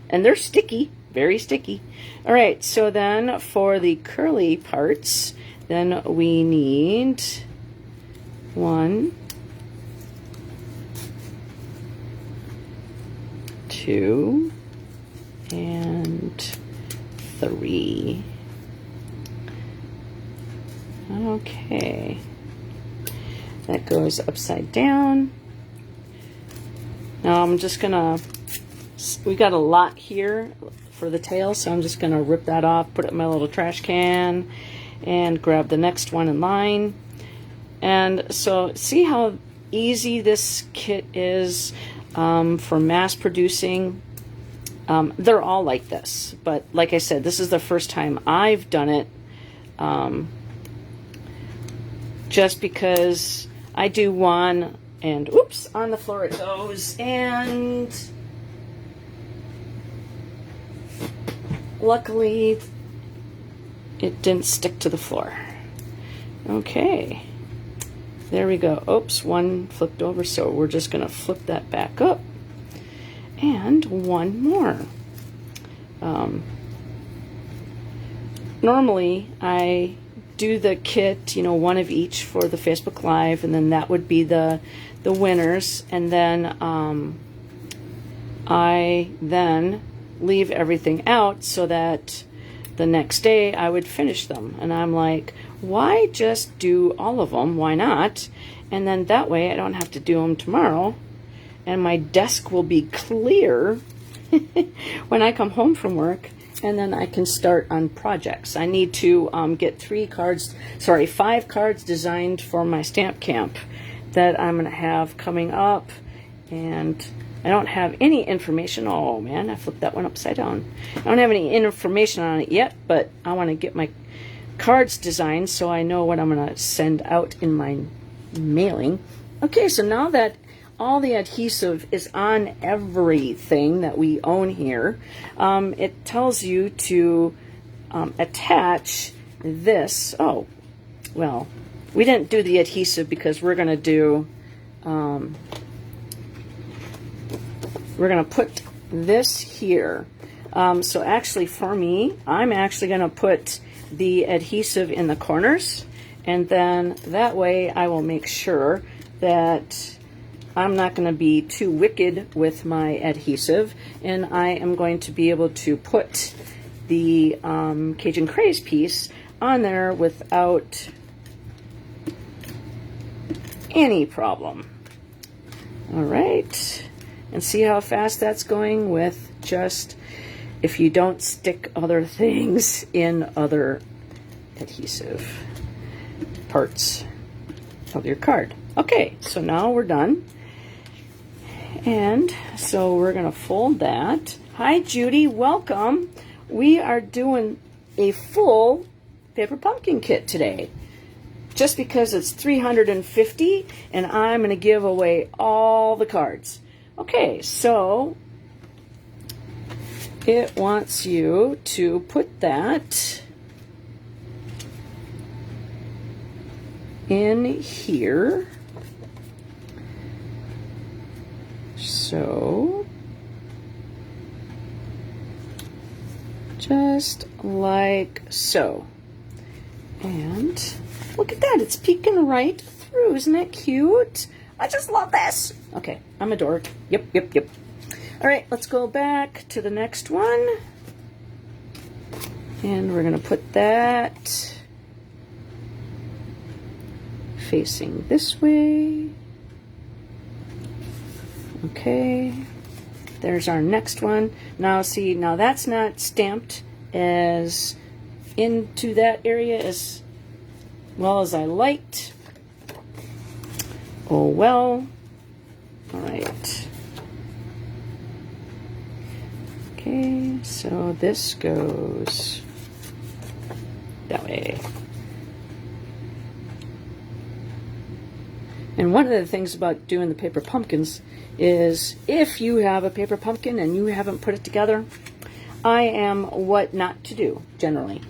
And they're sticky, very sticky. All right, so then for the curly parts, then we need 1, 2, and 3. Okay. That goes upside down. Now I'm just gonna, we got a lot here for the tail, so I'm just gonna rip that off, put it in my little trash can, and grab the next one in line. And so see how easy this kit is for mass producing. They're all like this, but like I said, this is the first time I've done it, just because I do one and oops, on the floor it goes, and luckily it didn't stick to the floor. Okay, there we go. Oops, one flipped over, so we're just gonna flip that back up. And one more. Normally I do the kit, you know, one of each for the Facebook Live, and then that would be the winners, and then I then leave everything out so that the next day I would finish them. And I'm like, why just do all of them? Why not? And then that way I don't have to do them tomorrow, and my desk will be clear when I come home from work, and then I can start on projects. I need to get 5 cards designed for my stamp camp that I'm going to have coming up, and I don't have any information. Oh man, I flipped that one upside down. I don't have any information on it yet, but I want to get my cards designed so I know what I'm going to send out in my mailing. Okay, so now that all the adhesive is on everything that we own here, it tells you to attach this. Oh, well, we didn't do the adhesive because we're going to do, we're going to put this here. So actually for me, I'm actually going to put the adhesive in the corners, and then that way I will make sure that I'm not going to be too wicked with my adhesive, and I am going to be able to put the Cajun Craze piece on there without any problem. All right, and see how fast that's going with just, if you don't stick other things in other adhesive parts of your card. Okay, so now we're done. And so we're going to fold that. Hi, Judy, welcome. We are doing a full paper pumpkin kit today. Just because it's 350 and I'm going to give away all the cards. Okay, so it wants you to put that in here. So just like so. And look at that, it's peeking right through. Isn't that cute? I just love this. Okay, I'm a dork. Yep. All right, let's go back to the next one. And we're going to put that facing this way. Okay, there's our next one. Now see, now that's not stamped as into that area as well as I liked. Oh well. All right. Okay, so this goes that way. And one of the things about doing the paper pumpkins is if you have a paper pumpkin and you haven't put it together, I am what not to do generally,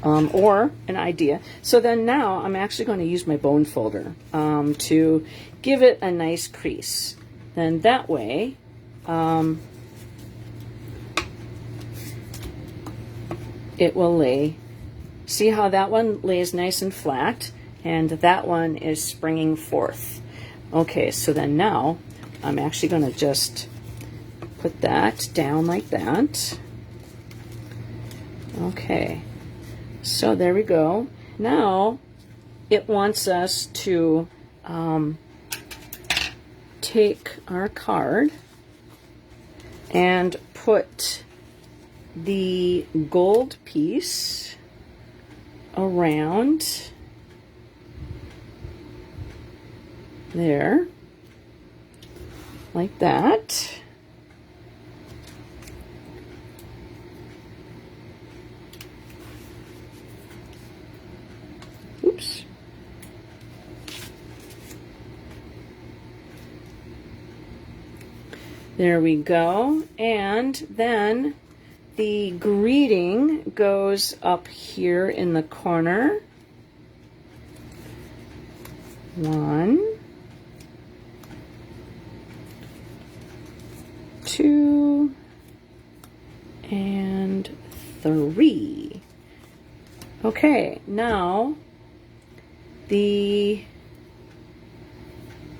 or an idea. So then now I'm actually going to use my bone folder to give it a nice crease. Then that way, it will lay. See how that one lays nice and flat, and that one is springing forth. Okay, so then now I'm actually going to just put that down like that. Okay, so there we go. Now it wants us to take our card and put the gold piece around there, like that. Oops. There we go. And then the greeting goes up here in the corner. 1, 2, and 3. Okay, now the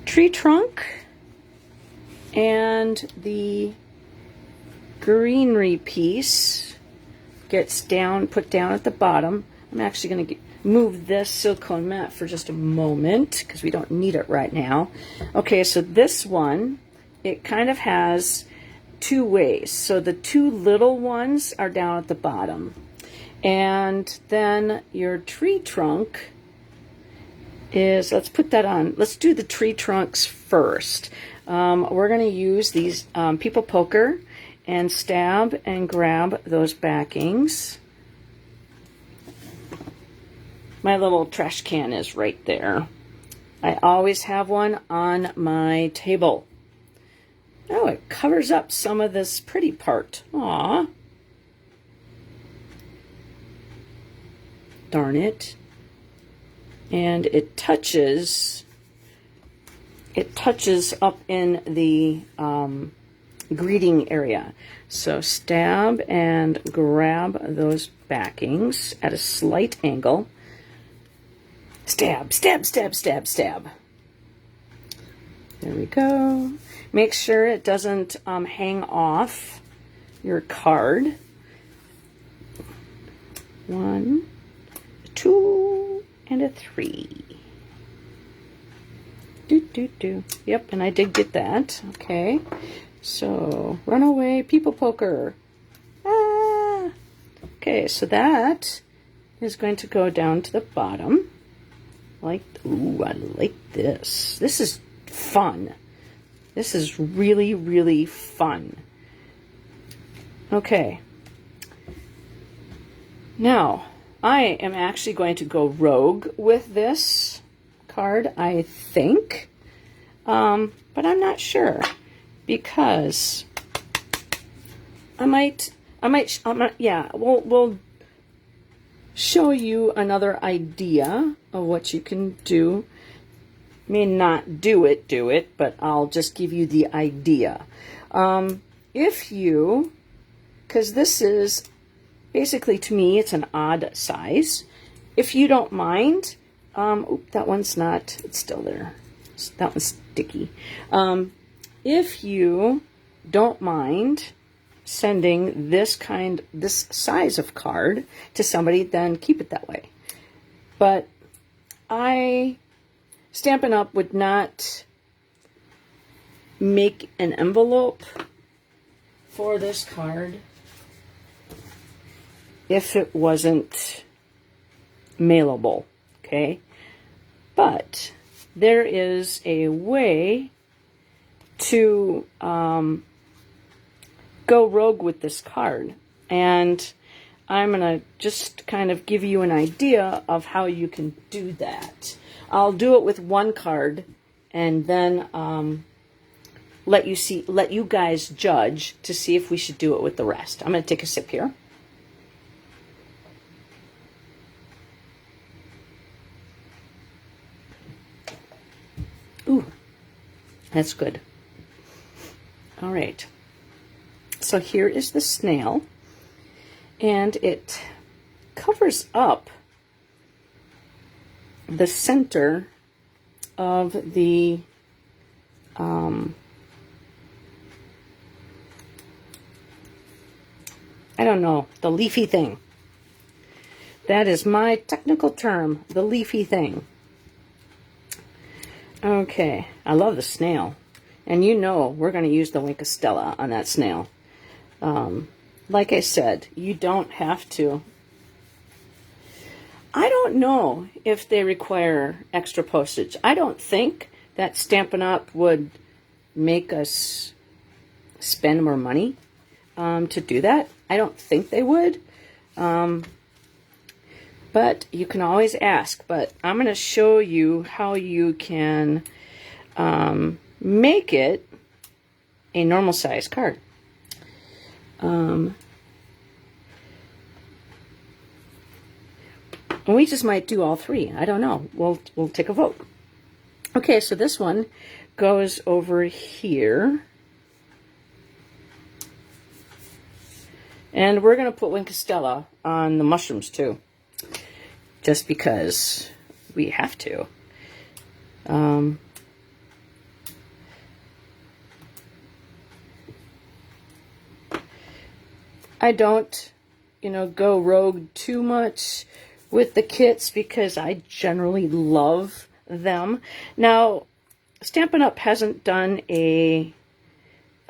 tree trunk and the greenery piece gets put down at the bottom. I'm actually going to move this silicone mat for just a moment because we don't need it right now. Okay, so this one, it kind of has two ways. So the two little ones are down at the bottom. And then your tree trunk is, let's put that on. Let's do the tree trunks first. We're going to use these People Poker and stab and grab those backings. My little trash can is right there. I always have one on my table. Oh, it covers up some of this pretty part. Aw. Darn it. And it touches up in the greeting area. So stab and grab those backings at a slight angle. Stab, stab, stab, stab, stab. There we go. Make sure it doesn't hang off your card. 1, 2, and a 3. Do. Yep, and I did get that. Okay. So, runaway people poker. Ah! Okay, so that is going to go down to the bottom. Ooh, I like this. This is fun. This is really, really fun. Okay. Now, I am actually going to go rogue with this card, I think. But I'm not sure. Because we'll show you another idea of what you can do. May not do it, but I'll just give you the idea. Because this is basically, to me, it's an odd size. If you don't mind, that one's not, it's still there. That one's sticky. If you don't mind sending this size of card to somebody, then keep it that way. But Stampin' Up! Would not make an envelope for this card if it wasn't mailable, okay? But there is a way to go rogue with this card, and I'm going to just kind of give you an idea of how you can do that. I'll do it with one card, and then let you guys judge to see if we should do it with the rest. I'm going to take a sip here. Ooh, that's good. All right. So here is the snail, and it covers up the center of the I don't know, the leafy thing. That is my technical term, the leafy thing. Okay, I love the snail. And you know we're going to use the Wink of Stella on that snail. Like I said, you don't have to. I don't know if they require extra postage. I don't think that Stampin' Up! Would make us spend more money to do that. I don't think they would. But you can always ask. But I'm going to show you how you can make it a normal size card. We just might do all three. I don't know. We'll take a vote. Okay, so this one goes over here. And we're going to put Wink of Stella on the mushrooms too. Just because we have to. I don't, go rogue too much with the kits because I generally love them. Now, Stampin' Up! Hasn't done a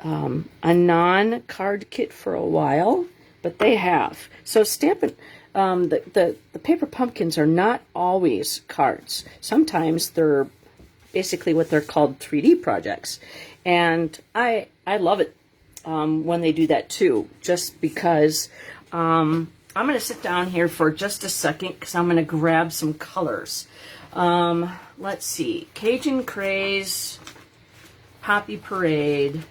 non-card kit for a while, but they have. So the paper pumpkins are not always cards. Sometimes they're basically what they're called 3D projects. And I love it when they do that too, just because I'm going to sit down here for just a second because I'm going to grab some colors. let's see, Cajun Craze, Poppy Parade,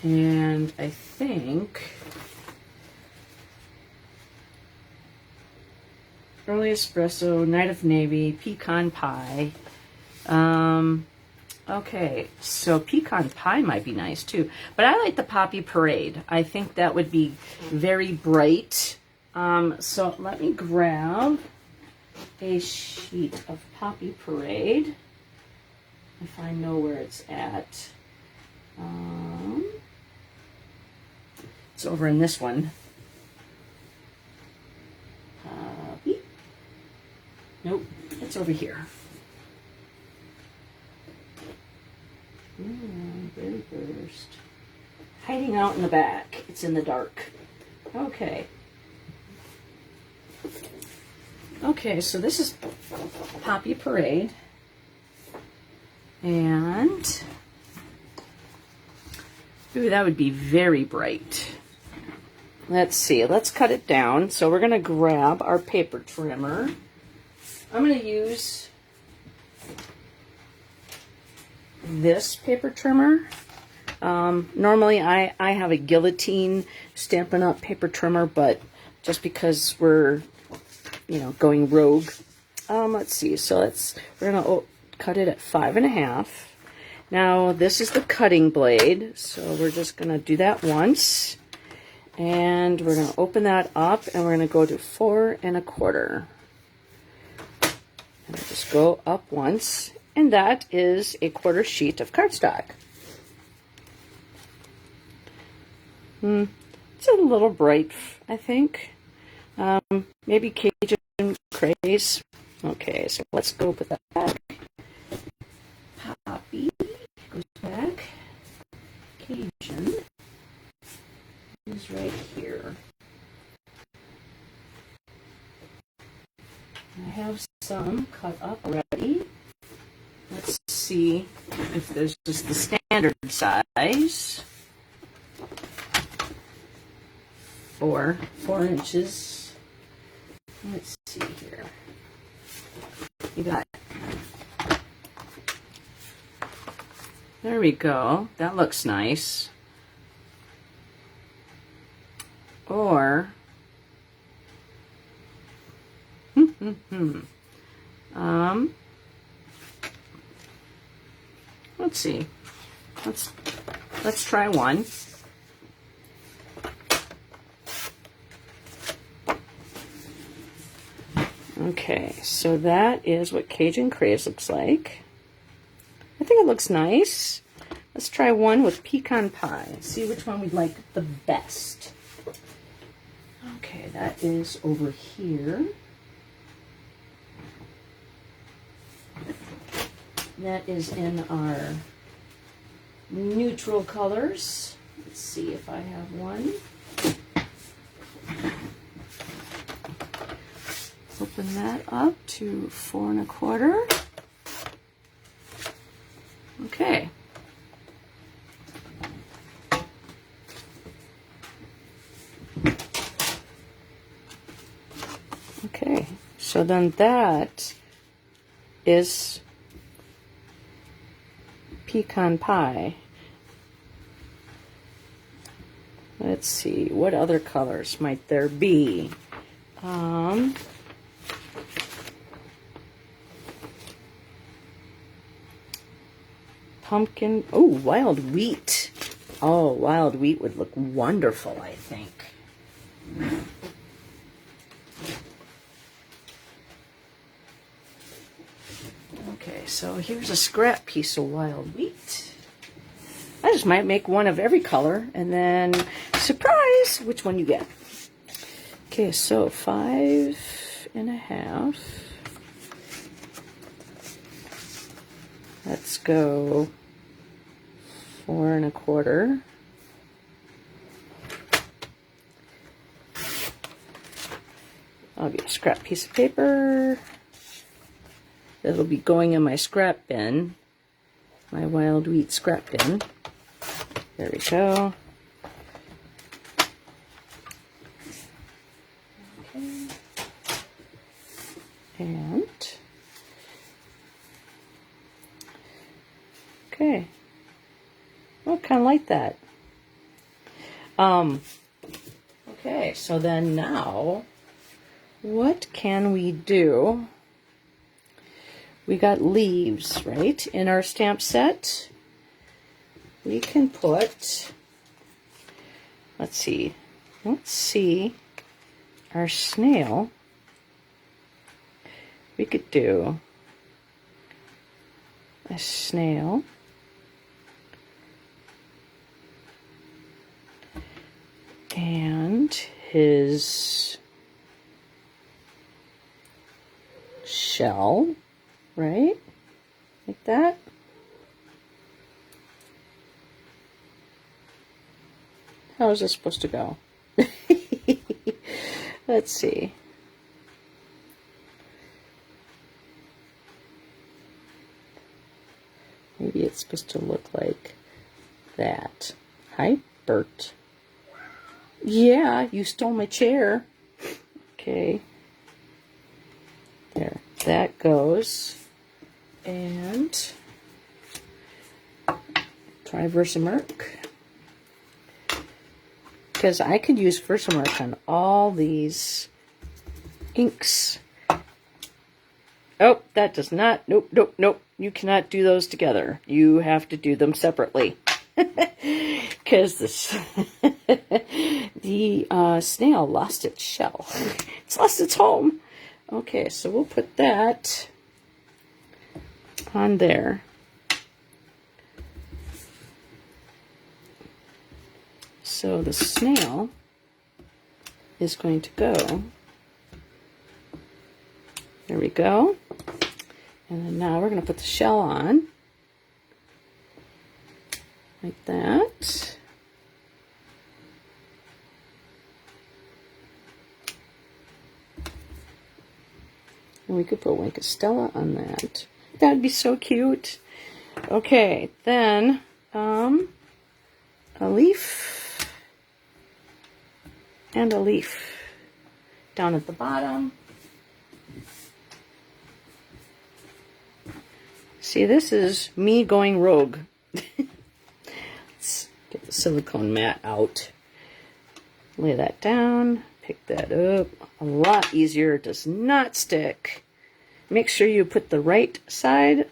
and I think Early Espresso, Night of Navy, Pecan Pie. Okay, so pecan pie might be nice too, but I like the Poppy Parade. I think that would be very bright. So let me grab a sheet of Poppy Parade if I know where it's at. It's over in this one. Poppy. Nope, it's over here. Very first. Hiding out in the back. It's in the dark. Okay. Okay, so this is Poppy Parade. And ooh, that would be very bright. Let's see. Let's cut it down. So we're going to grab our paper trimmer. I'm going to use this paper trimmer. Normally I have a Guillotine Stampin' Up! Paper trimmer, but just because we're, you know, going rogue, let's see. So we're gonna cut it at 5.5. Now this is the cutting blade, so we're just gonna do that once, and we're gonna open that up, and we're gonna go to 4.25, and just go up once. And that is a 1/4 sheet of cardstock. It's a little bright, I think. Maybe Cajun Craze. Okay, so let's go put that back. Poppy goes back. Cajun is right here. I have some cut up already. Let's see if there's just the standard size. 4 inches. Let's see here. You got, there we go. That looks nice. Or, let's see. Let's try one. Okay, so that is what Cajun Craze looks like. I think it looks nice. Let's try one with pecan pie. See which one we like the best. Okay, that is over here. That is in our neutral colors. Let's see if I have one. Open that up to 4.25. Okay. Okay, so then that is pecan pie. Let's see, what other colors might there be? Pumpkin, oh, wild wheat. Oh, wild wheat would look wonderful, I think. Okay, so here's a scrap piece of wild wheat. I just might make one of every color, and then, surprise, which one you get. Okay, so 5.5. Let's go 4.25. I'll get a scrap piece of paper. That'll be going in my scrap bin, my wild wheat scrap bin. There we go. Okay. And Oh, kind of like that. Okay, so then now, what can we do? We got leaves, right, in our stamp set. We can put, let's see our snail. We could do a snail. And his shell, right? Like that. How is this supposed to go? Let's see. Maybe it's supposed to look like that. Hi, Bert. Yeah, you stole my chair. Okay. There. That goes. And try Versamark. Because I could use Versamark on all these inks. Oh, that does not. Nope, nope, nope. You cannot do those together. You have to do them separately. Because the snail lost its shell. It's lost its home. Okay, so we'll put that on there. So the snail is going to go. There we go. And then now we're going to put the shell on. Like that. And we could put Wink of Stella on that. That'd be so cute. Okay, then a leaf and a leaf down at the bottom. See, this is me going rogue. Let's get the silicone mat out. Lay that down. Pick that up. A lot easier. It does not stick. Make sure you put the right side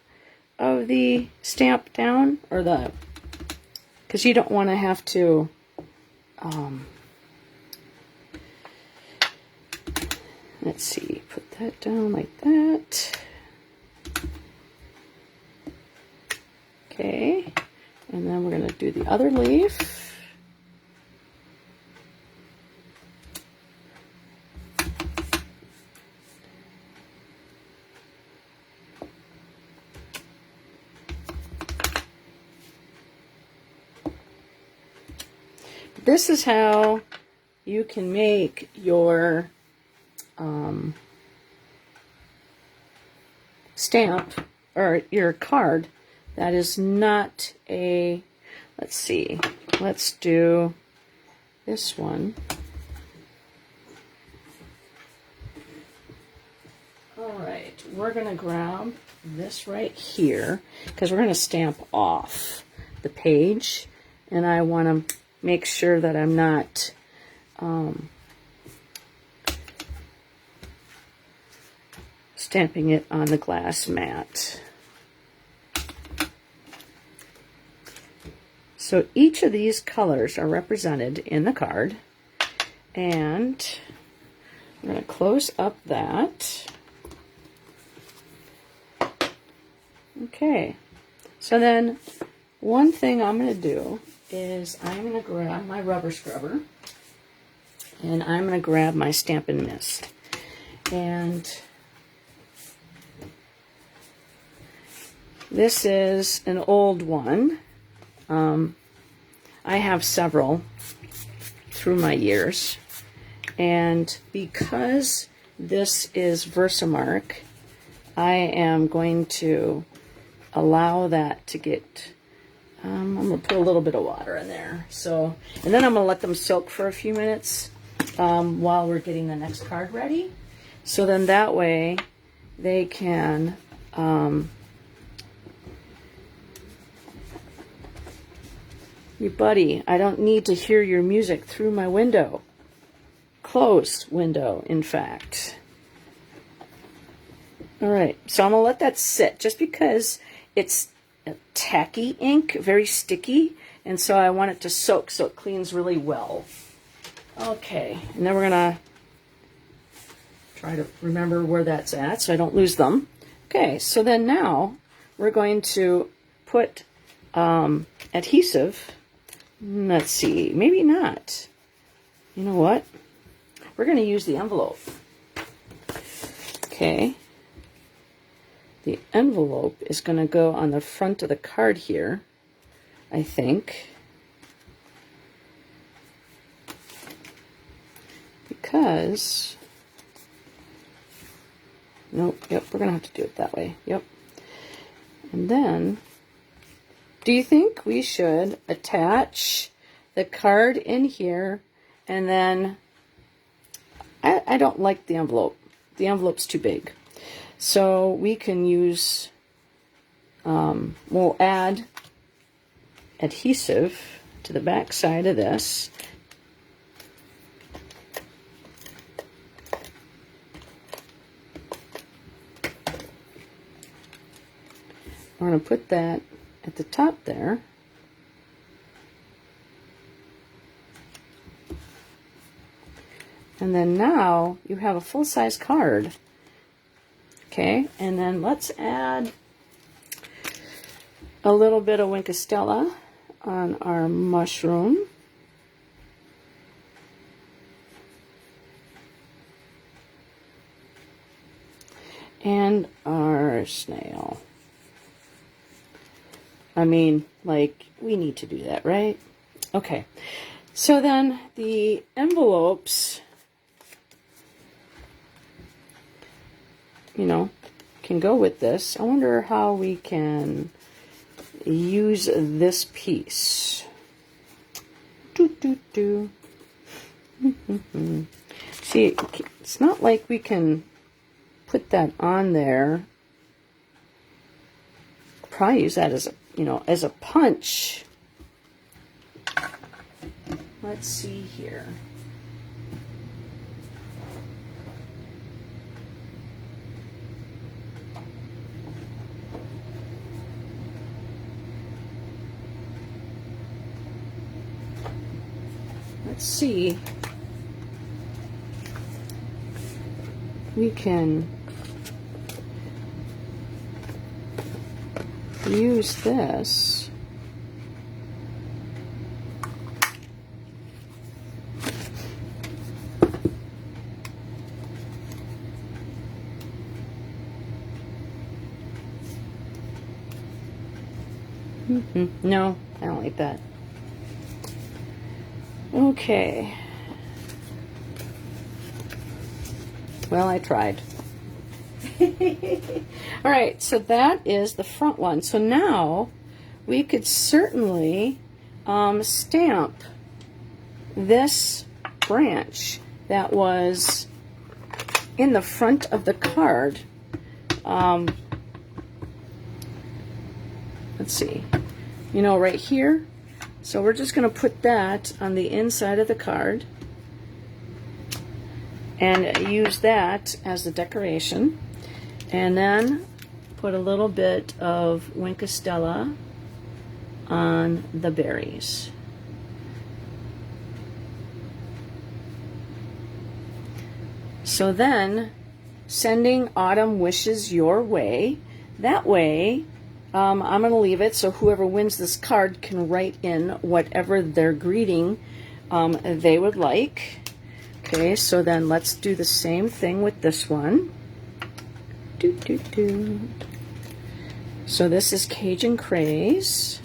of the stamp down, or because you don't want to have to let's see, put that down like that. Okay, and then we're going to do the other leaf. This is how you can make your stamp or your card that is not a, let's see, let's do this one. All right, we're going to grab this right here because we're going to stamp off the page, and I want to make sure that I'm not stamping it on the glass mat. So each of these colors are represented in the card, and I'm going to close up that. Okay, so then one thing I'm going to do is I'm going to grab my rubber scrubber, and I'm going to grab my Stampin' Mist. And this is an old one. I have several through my years, and because this is Versamark, I am going to allow that to get, I'm going to put a little bit of water in there. So, and then I'm going to let them soak for a few minutes while we're getting the next card ready. So then that way they can You buddy, I don't need to hear your music through my window. Closed window, in fact. All right, so I'm gonna let that sit just because it's a tacky ink, very sticky, and so I want it to soak so it cleans really well. Okay, and then we're gonna try to remember where that's at so I don't lose them. Okay, so then now we're going to put adhesive. Let's see, maybe not. You know what? We're going to use the envelope. Okay. The envelope is going to go on the front of the card here, I think. Because, nope, yep, we're going to have to do it that way. Yep. And then, do you think we should attach the card in here and then, I don't like the envelope. The envelope's too big. So we can use, we'll add adhesive to the back side of this. We're going to put that at the top there. And then now you have a full-size card. Okay, and then let's add a little bit of Wink of Stella on our mushroom. And our snail. I mean, like, we need to do that, right? Okay, so then the envelopes, you know, can go with this. I wonder how we can use this piece. See, it's not like we can put that on there. Probably use that as a, you know, as a punch. Let's see here. Let's see. We can use this. No, I don't like that. Okay. Well, I tried. All right, so that is the front one. So now we could certainly stamp this branch that was in the front of the card. Let's see, you know, right here. So we're just going to put that on the inside of the card and use that as the decoration. And then put a little bit of Wink of Stella on the berries. So then, sending autumn wishes your way. That way, I'm going to leave it so whoever wins this card can write in whatever their greeting they would like. Okay, so then let's do the same thing with this one. So this is Cajun Craze.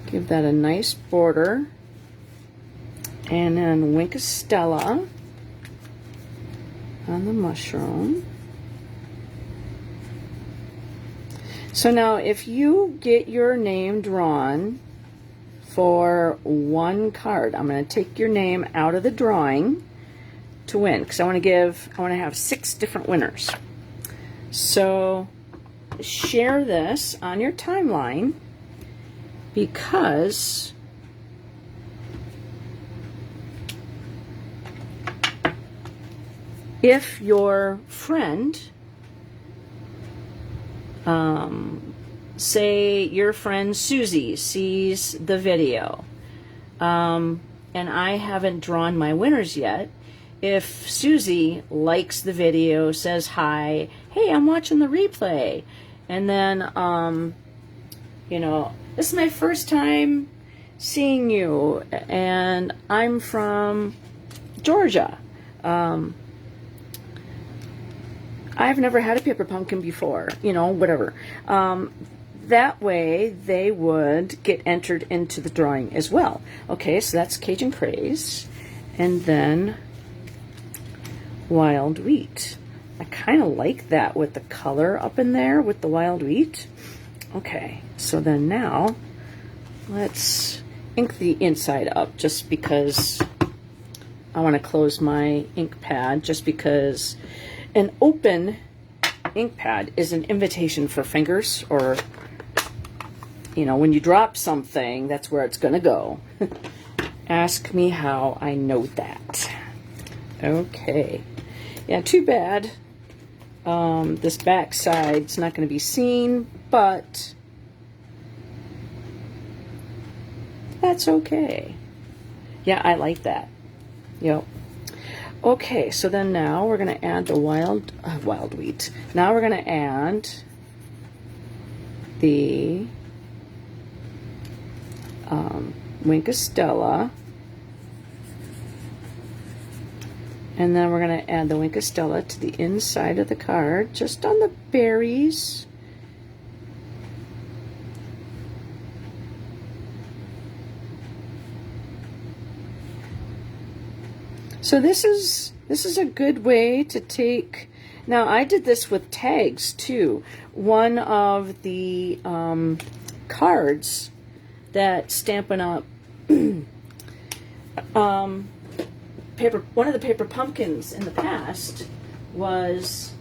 Give that a nice border. And then Wink of Stella on the mushroom. So now if you get your name drawn for one card, I'm going to take your name out of the drawing to win, because I want to have 6 different winners. So share this on your timeline, because if your friend, say your friend Susie sees the video, and I haven't drawn my winners yet, if Susie likes the video, says hi, hey, I'm watching the replay, and then, you know, this is my first time seeing you, and I'm from Georgia. I've never had a paper pumpkin before, you know, whatever. That way they would get entered into the drawing as well. Okay, so that's Cajun Craze. And then Wild Wheat. I kind of like that with the color up in there with the wild wheat. Okay, so then now let's ink the inside up, just because I want to close my ink pad, just because an open ink pad is an invitation for fingers, or, you know, when you drop something, that's where it's going to go. Ask me how I know that. Okay. Yeah, too bad. This back side's not going to be seen, but that's okay. Yeah, I like that. Yep. Okay, so then now we're going to add the wild wheat. Now we're going to add the Wink of Stella. And then we're going to add the Wink of Stella to the inside of the card, just on the berries. So this is a good way to take. Now I did this with tags too. One of the cards that Stampin' Up! One of the paper pumpkins in the past was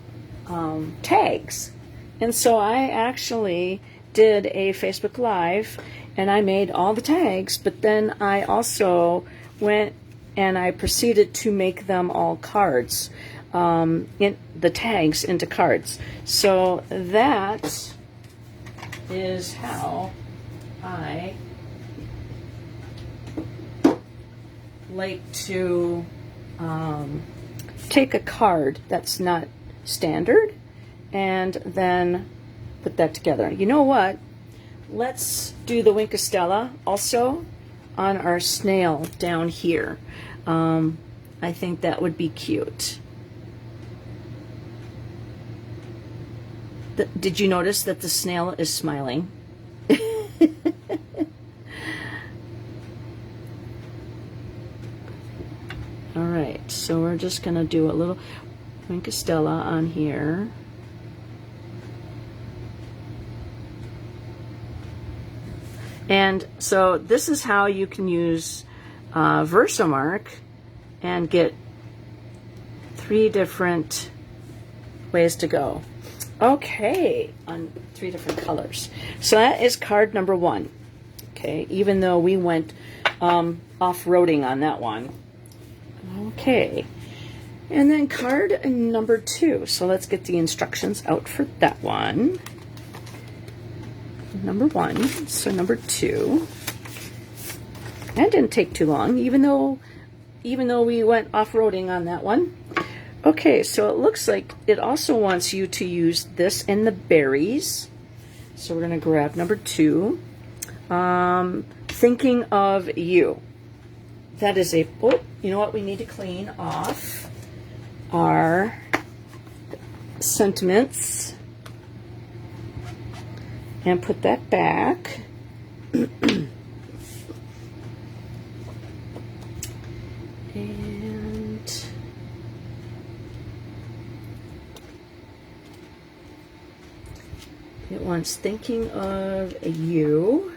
tags, and so I actually did a Facebook Live and I made all the tags, but then I also went and I proceeded to make them all cards, in the tags into cards. So that is how I like to take a card that's not standard and then put that together. You know what? Let's do the Wink of Stella also on our snail down here. I think that would be cute. Did you notice that the snail is smiling? All right, so we're just gonna do a little Wink of Stella on here. And so this is how you can use Versamark and get 3 different ways to go. Okay, on 3 different colors. So that is card number 1. Okay, even though we went off-roading on that one. Okay, and then card number 2. So let's get the instructions out for that one. Number 1, so number 2. That didn't take too long, even though we went off-roading on that one. Okay, so it looks like it also wants you to use this in the berries. So we're going to grab number 2. Thinking of you. That is a, oh, you know what? We need to clean off our sentiments and put that back. And it wants thinking of you.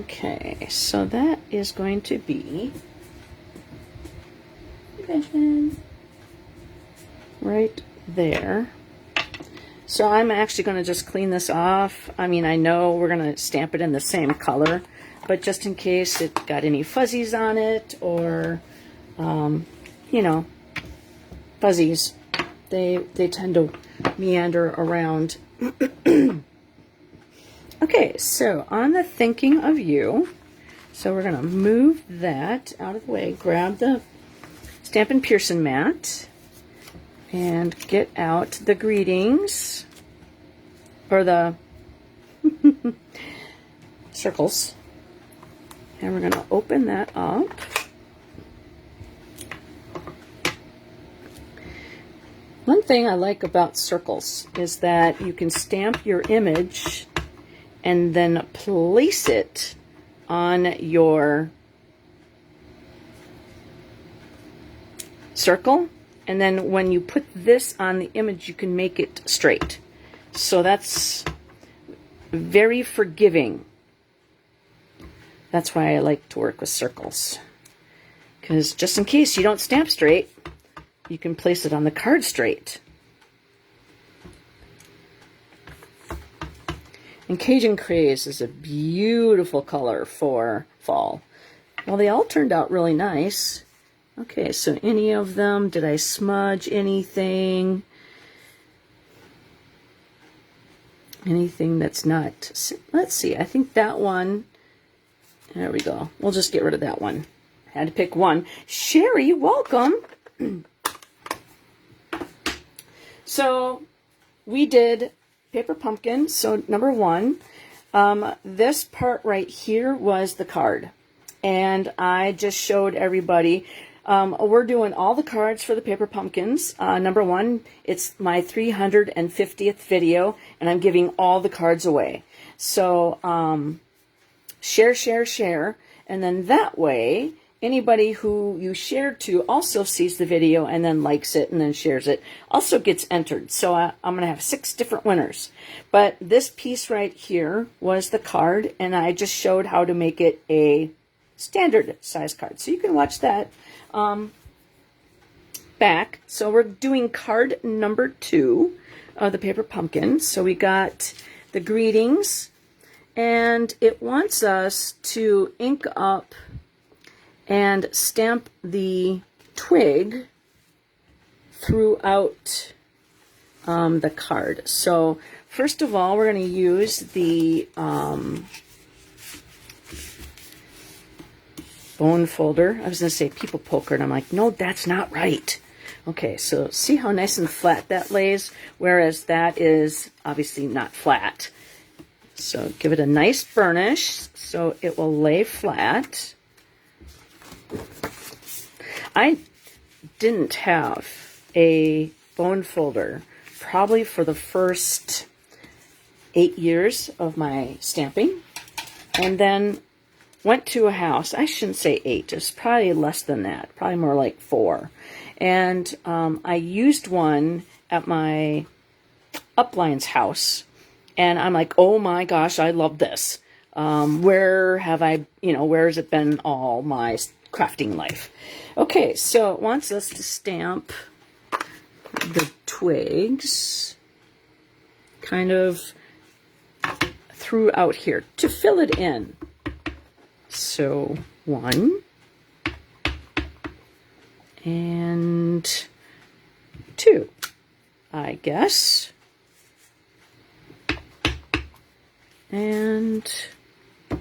Okay, so that is going to be right there. So I'm actually going to just clean this off. I mean, I know we're going to stamp it in the same color, but just in case it got any fuzzies on it or, you know, fuzzies, they tend to meander around. Okay, so on the Thinking of You, so we're going to move that out of the way, grab the Stampin' Pearson mat, and get out the greetings, or the circles, and we're going to open that up. One thing I like about circles is that you can stamp your image and then place it on your circle. And then when you put this on the image, you can make it straight. So that's very forgiving. That's why I like to work with circles. Because just in case you don't stamp straight, you can place it on the card straight. And Cajun Craze is a beautiful color for fall. Well, they all turned out really nice. Okay, so any of them, did I smudge anything? Anything that's not, let's see, I think that one, there we go. We'll just get rid of that one. Had to pick one. Sherry, welcome. So we did Paper Pumpkin, so number 1. This part right here was the card. And I just showed everybody. We're doing all the cards for the Paper Pumpkins. Number 1, it's my 350th video, and I'm giving all the cards away. So share, share, share, and then that way, anybody who you share to also sees the video and then likes it and then shares it, also gets entered. So I'm going to have 6 different winners. But this piece right here was the card, and I just showed how to make it a standard size card. So you can watch that back. So we're doing card number 2 of the Paper Pumpkin. So we got the greetings, and it wants us to ink up and stamp the twig throughout the card. So first of all, we're going to use the bone folder. I was going to say people poker, and I'm like, no, that's not right. Okay, so see how nice and flat that lays, whereas that is obviously not flat. So give it a nice burnish so it will lay flat. I didn't have a bone folder probably for the first 8 years of my stamping, and then went to a house. I shouldn't say 8, it's probably less than that, probably more like 4. And I used one at my upline's house, and I'm like, oh my gosh, I love this. Where have I, where has it been all my crafting life? Okay, so it wants us to stamp the twigs kind of throughout here to fill it in. So 1 and 2, I guess. And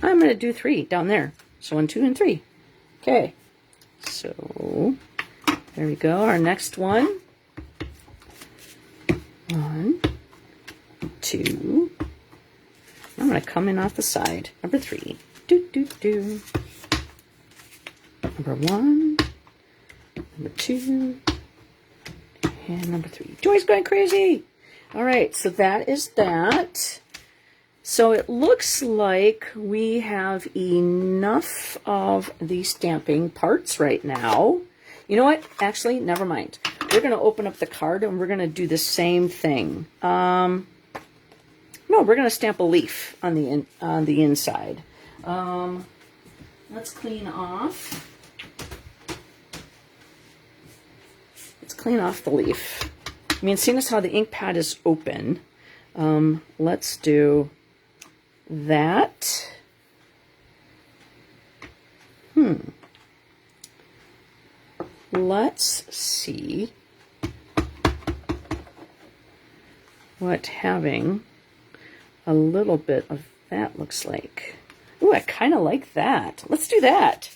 I'm going to do 3 down there. So 1, 2, and 3. Okay. So there we go. Our next one. 1, 2. I'm going to come in off the side. Number 3. Do, do, do. Number 1. Number 2. And number 3. Joy's going crazy. All right. So that is that. So it looks like we have enough of the stamping parts right now. You know what? Actually, never mind. We're going to open up the card and we're going to do the same thing. No, we're going to stamp a leaf on the inside. Let's clean off. Let's clean off the leaf. I mean, seeing as how the ink pad is open, let's do that. Let's see what having a little bit of that looks like. Ooh, I kind of like that. Let's do that.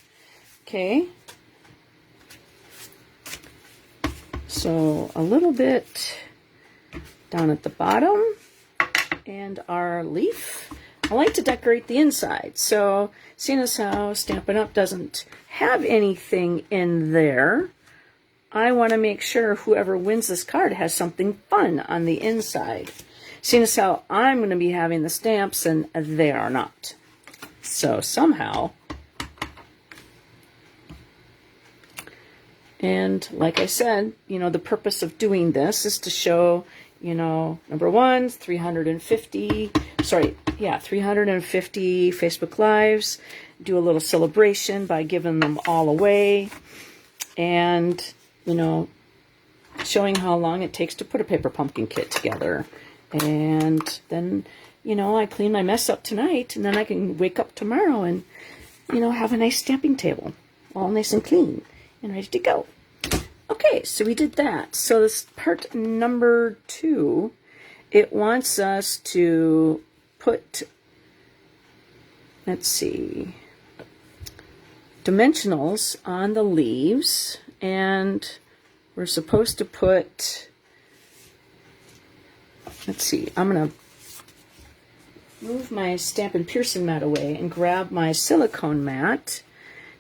Okay. So a little bit down at the bottom, and our leaf. I like to decorate the inside. So seeing as how Stampin' Up! Doesn't have anything in there, I want to make sure whoever wins this card has something fun on the inside. Seeing as how I'm going to be having the stamps and they are not. So somehow, and like I said, the purpose of doing this is to show, number one, 350 Facebook Lives, do a little celebration by giving them all away, and, showing how long it takes to put a paper pumpkin kit together. And then, I clean my mess up tonight, and then I can wake up tomorrow and, have a nice stamping table, all nice and clean and ready to go. Okay, so we did that. So this part number 2, it wants us to put, let's see, dimensionals on the leaves, and we're supposed to put, let's see, I'm going to move my Stampin' Pearson mat away and grab my silicone mat,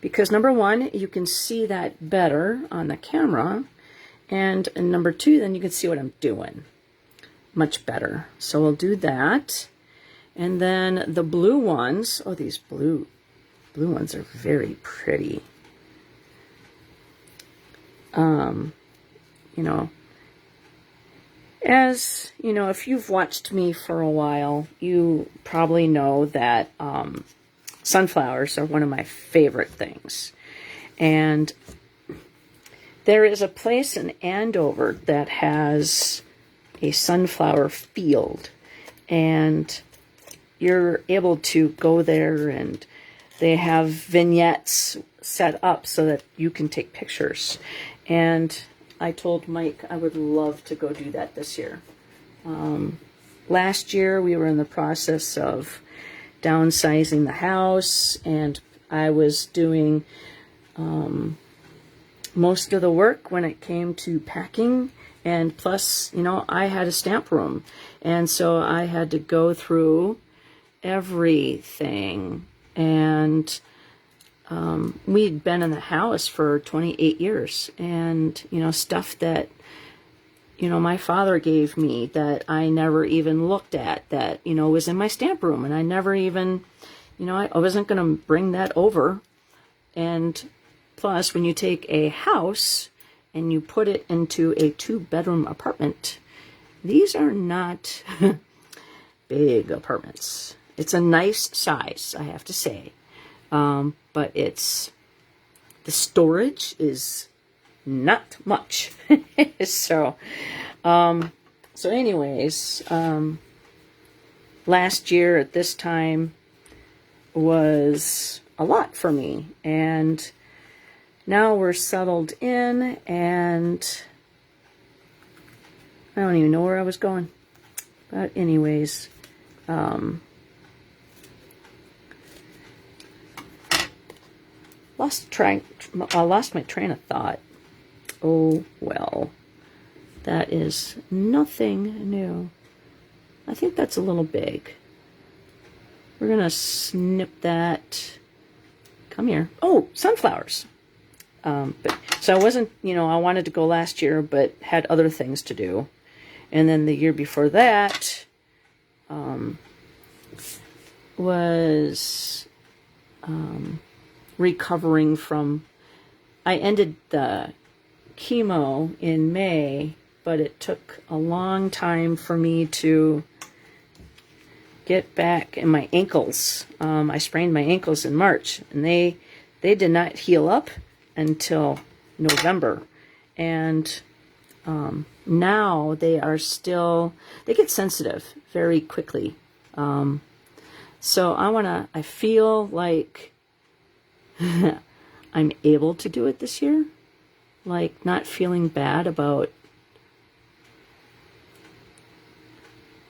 because number one, you can see that better on the camera, and number 2, then you can see what I'm doing much better. So we'll do that. And then the blue ones, oh, these blue ones are very pretty. As if you've watched me for a while, you probably know that sunflowers are one of my favorite things. And there is a place in Andover that has a sunflower field, and you're able to go there, and they have vignettes set up so that you can take pictures. And I told Mike I would love to go do that this year. Last year we were in the process of downsizing the house, and I was doing most of the work when it came to packing, and plus, I had a stamp room, and so I had to go through everything. And we'd been in the house for 28 years, and stuff that my father gave me that I never even looked at, that was in my stamp room, and I never even I wasn't going to bring that over. And plus, when you take a house and you put it into a 2-bedroom apartment, these are not big apartments. It's a nice size, I have to say. But the storage is not much. So anyways, last year at this time was a lot for me, and now we're settled in, and I don't even know where I was going. But anyways, I lost my train of thought. Oh, well. That is nothing new. I think that's a little big. We're going to snip that. Come here. Oh, sunflowers. So I wasn't, I wanted to go last year, but had other things to do. And then the year before that was recovering from, I ended the chemo in May, but it took a long time for me to get back, and my ankles. I sprained my ankles in March, and they did not heal up until November, and now they are still, they get sensitive very quickly. So I feel like I'm able to do it this year, like not feeling bad about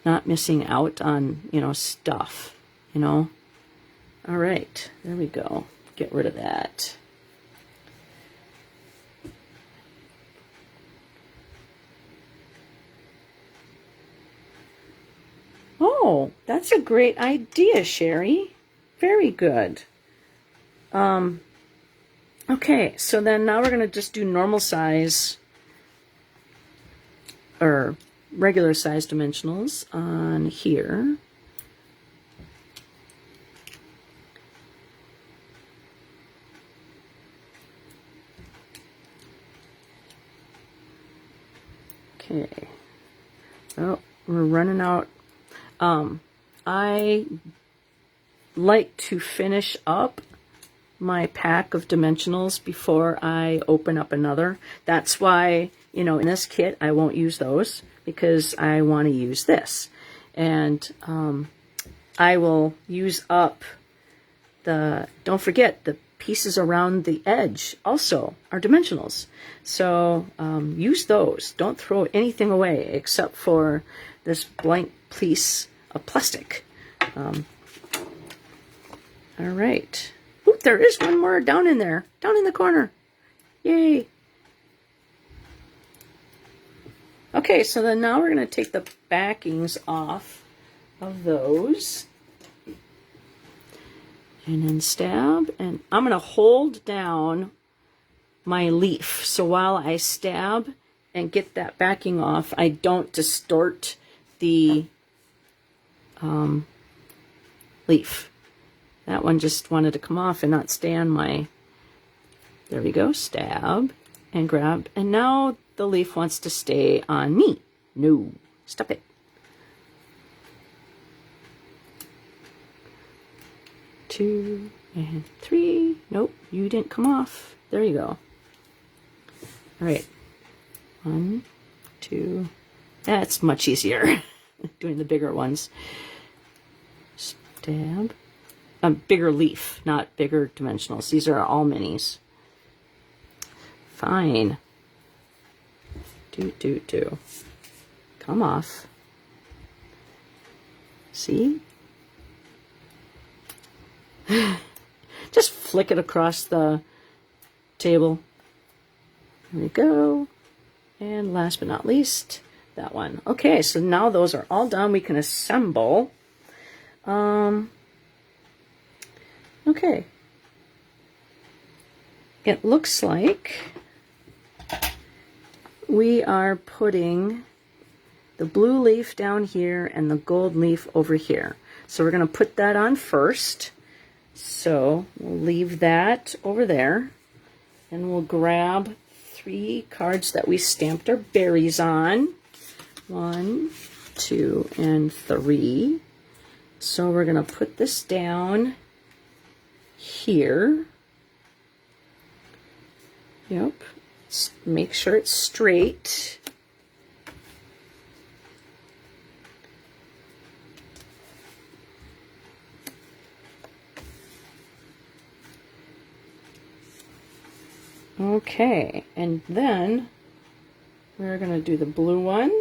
not missing out on, stuff, All right, there we go. Get rid of that. Oh, that's a great idea, Sherry. Very good. Okay, so then now we're going to just do normal size or regular size dimensionals on here. Okay. Oh, we're running out. I like to finish up my pack of dimensionals before I open up another. That's why, in this kit, I won't use those because I want to use this. And I will use up don't forget, the pieces around the edge also are dimensionals. So use those. Don't throw anything away except for this blank piece of plastic. All right. Oop, there is one more down in there, down in the corner. Yay. Okay, so then now we're going to take the backings off of those. And then stab, and I'm going to hold down my leaf. So while I stab and get that backing off, I don't distort the leaf. That one just wanted to come off and not stay on my, there we go, stab and grab. And now the leaf wants to stay on me. No, stop it. 2 and 3. Nope, you didn't come off. There you go. All right. 1, 2. That's much easier doing the bigger ones. Stab. Bigger leaf, not bigger dimensionals. These are all minis. Fine. Do. Come off. See? Just flick it across the table. There we go. And last but not least, that one. Okay, so now those are all done. We can assemble. Okay. It looks like we are putting the blue leaf down here and the gold leaf over here. So we're going to put that on first. So we'll leave that over there. And we'll grab 3 cards that we stamped our berries on. 1, 2, and 3. So we're going to put this down here. Yep. Make sure it's straight. Okay, and then we're going to do the blue one.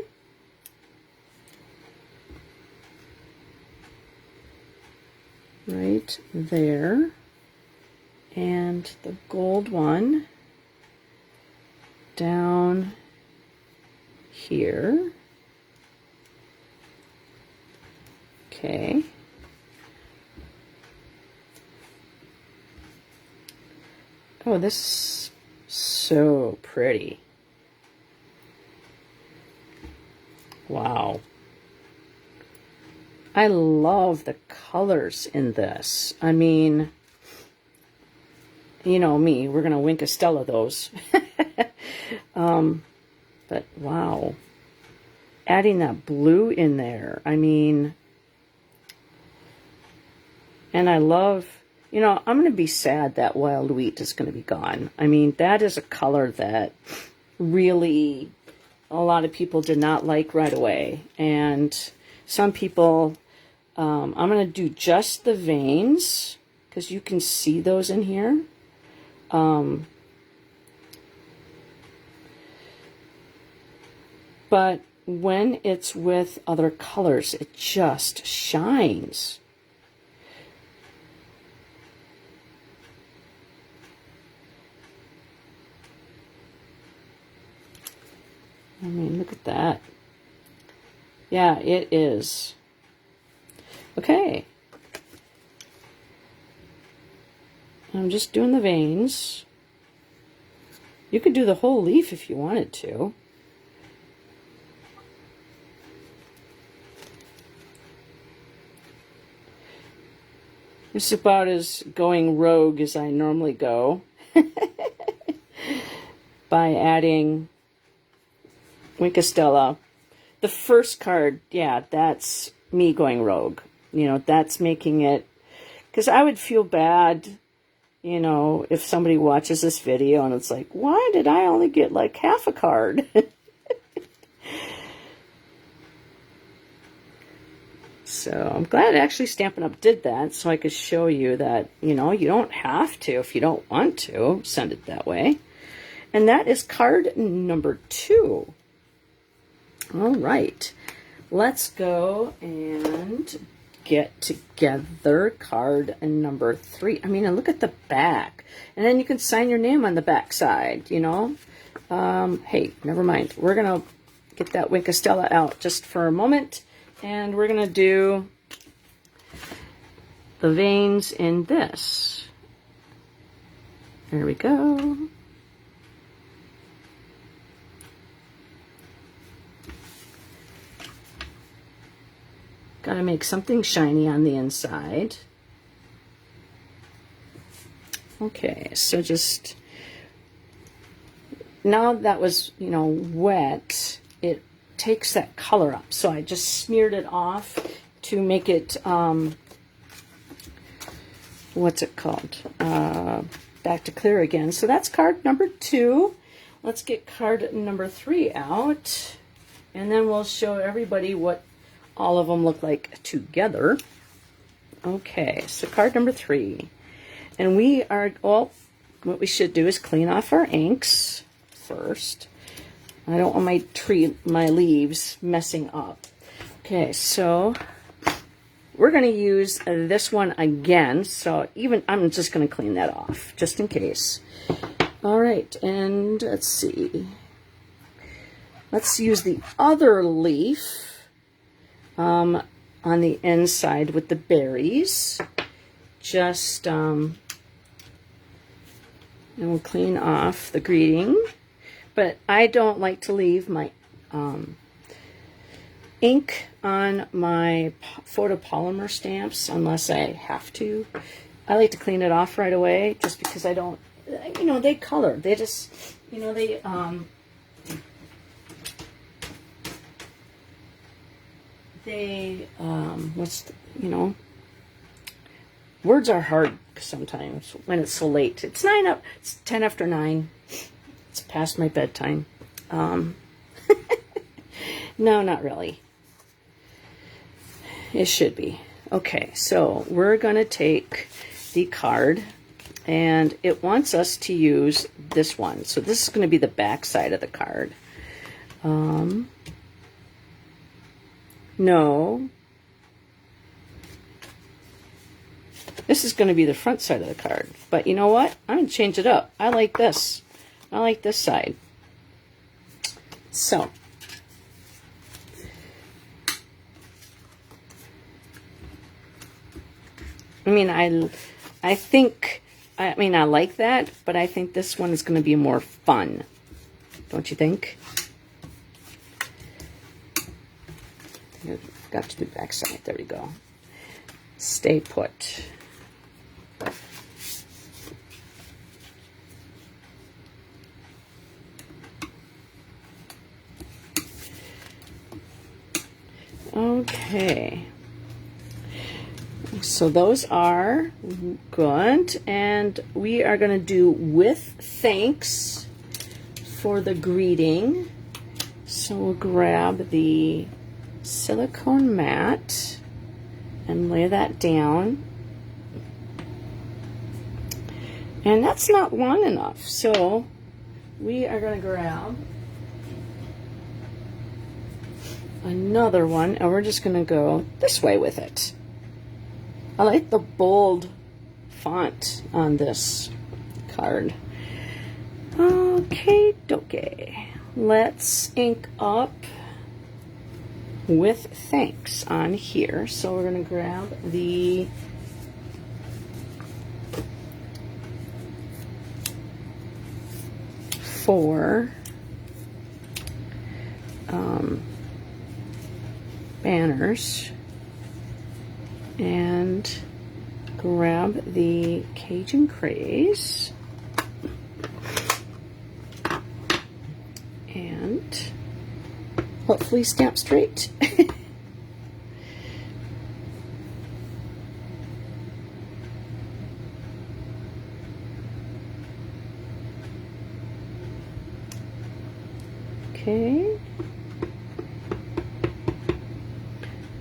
Right there. And the gold one down here. Okay. Oh, this is so pretty. Wow. I love the colors in this. I mean, you know me, we're going to Wink Estella those. But wow. Adding that blue in there, I mean, And I love, you know, I'm going to be sad that wild wheat is going to be gone. I mean, that is a color that really a lot of people did not like right away. And some people, I'm going to do just the veins because you can see those in here. But when it's with other colors, it just shines. I mean, look at that. Yeah, it is. Okay. I'm just doing the veins. You could do the whole leaf if you wanted to. This is about as going rogue as I normally go by adding Winkostella. The first card, yeah, that's me going rogue. You know, that's making it, because I would feel bad, you know, if somebody watches this video and it's like, why did I only get like half a card? So I'm glad actually Stampin' Up! Did that so I could show you that, you know, you don't have to, if you don't want to, send it that way. And that is card number 2. All right, let's go and get together card number 3. I mean, and look at the back. And then you can sign your name on the back side, you know. Hey, never mind. We're going to get that Winkostella out just for a moment. And we're going to do the veins in this. There we go. Got to make something shiny on the inside. Okay, so just, now that was, you know, wet, it takes that color up. So I just smeared it off to make it, what's it called? Back to clear again. So that's card number 2. Let's get card number 3 out. And then we'll show everybody what all of them look like together. Okay, so card number 3. And we are, well, what we should do is clean off our inks first. I don't want my leaves messing up. Okay, so we're going to use this one again. So I'm just going to clean that off just in case. All right, and let's see. Let's use the other leaf on the inside with the berries. Just, and we'll clean off the greeting. But I don't like to leave my ink on my photopolymer stamps unless I have to. I like to clean it off right away just because I don't, you know, they color. They just, you know, they, you know, words are hard sometimes when it's so late. It's 10 after 9. It's past my bedtime. No, not really. It should be. Okay, so we're going to take the card, and it wants us to use this one. So this is going to be the back side of the card. No. This is going to be the front side of the card. But you know what? I'm going to change it up. I like this. I like this side. So, I mean, I think, I mean, I like that, but I think this one is going to be more fun. Don't you think? I forgot to do back side. There we go. Stay put. Okay. So those are good. And we are going to do with thanks for the greeting. So we'll grab the silicone mat and lay that down. And that's not long enough. So we are going to grab another one, and we're just going to go this way with it. I like the bold font on this card. Okay, dokie. Let's ink up with thanks on here. So we're going to grab the four banners and grab the Cajun Craze and hopefully stamp straight. Okay.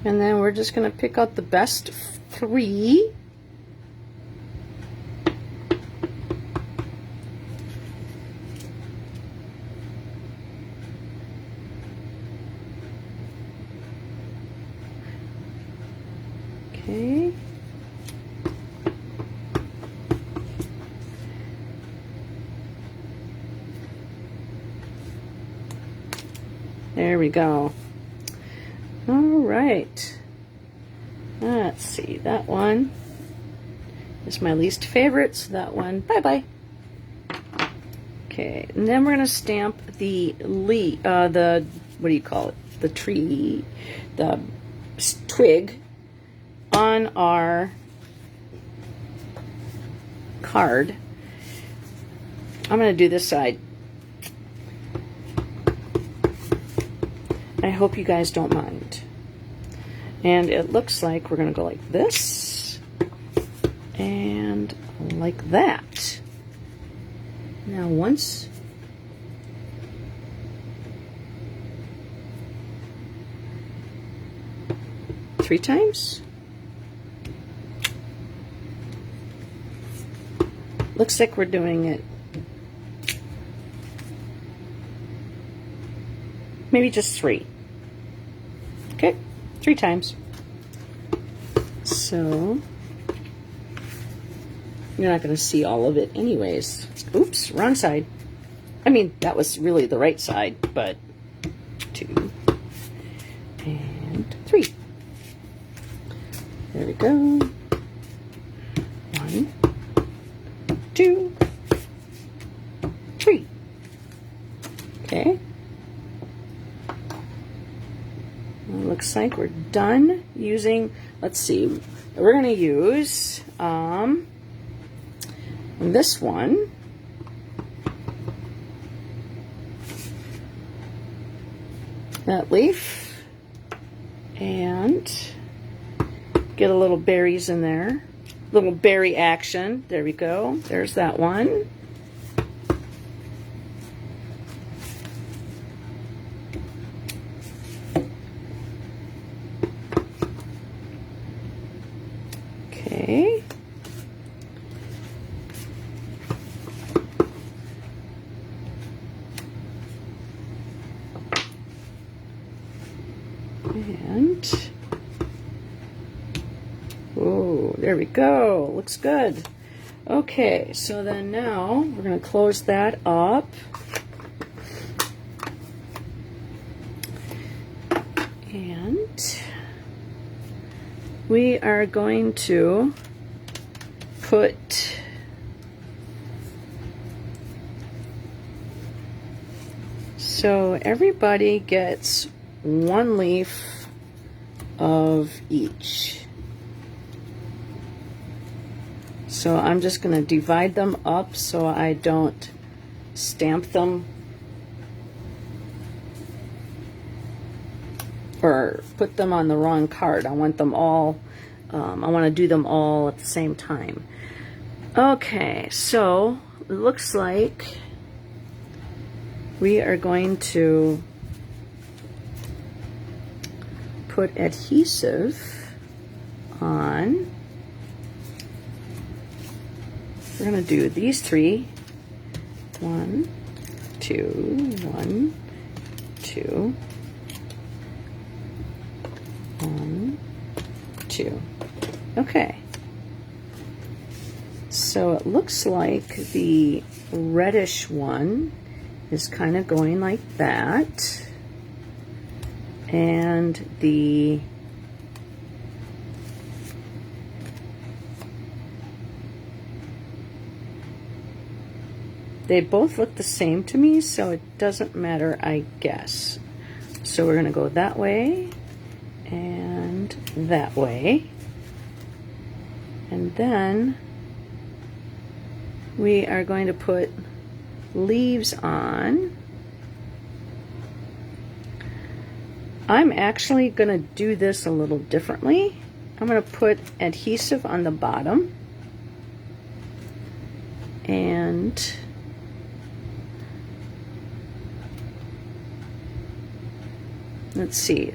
And then we're just going to pick out the best three. Okay. There we go. All right. Let's see. That one is my least favorite, so that one, bye-bye. Okay, and then we're going to stamp the what do you call it? The tree, the twig on our card. I'm going to do this side. I hope you guys don't mind. And it looks like we're going to go like this and like that. Now once, three times. Looks like we're doing it maybe just three. Okay, three times. So you're not going to see all of it anyways. Oops, wrong side. I mean, that was really the right side, but 2 and 3. There we go. 1, 2, 3. Okay. Looks like we're done using, let's see, we're going to use this one. That leaf. And get a little berries in there. Little berry action. There we go. There's that one. Okay. And oh, there we go. Looks good. Okay, so then now we're going to close that up. And we are going to put so everybody gets one leaf of each. So I'm just going to divide them up so I don't stamp them or put them on the wrong card. I want them all I want to do them all at the same time. Okay, so it looks like we are going to put adhesive on. We're going to do these three. 1, 2, 1, 2, 1, 2. Okay. So it looks like the reddish one is kind of going like that. And they both look the same to me, so it doesn't matter, I guess. So we're going to go that way and that way. And then we are going to put leaves on. I'm actually going to do this a little differently. I'm going to put adhesive on the bottom. And let's see.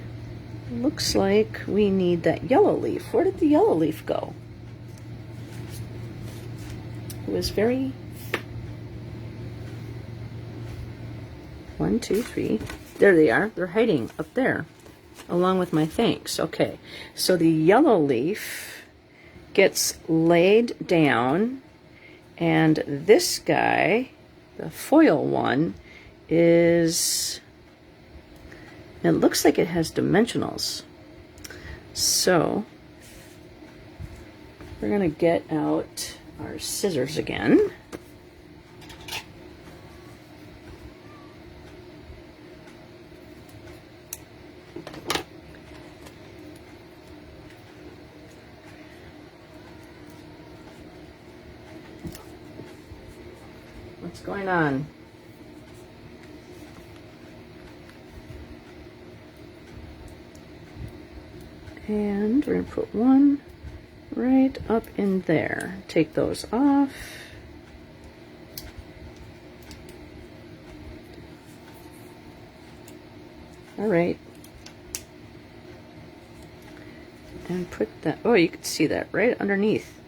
Looks like we need that yellow leaf. Where did the yellow leaf go? It was very... 1, 2, 3. There they are. They're hiding up there, along with my thanks. Okay, so the yellow leaf gets laid down, and this guy, the foil one, is... It looks like it has dimensionals. So we're going to get out our scissors again. What's going on? And we're going to put one right up in there. Take those off. All right. And put that, oh, you can see that right underneath.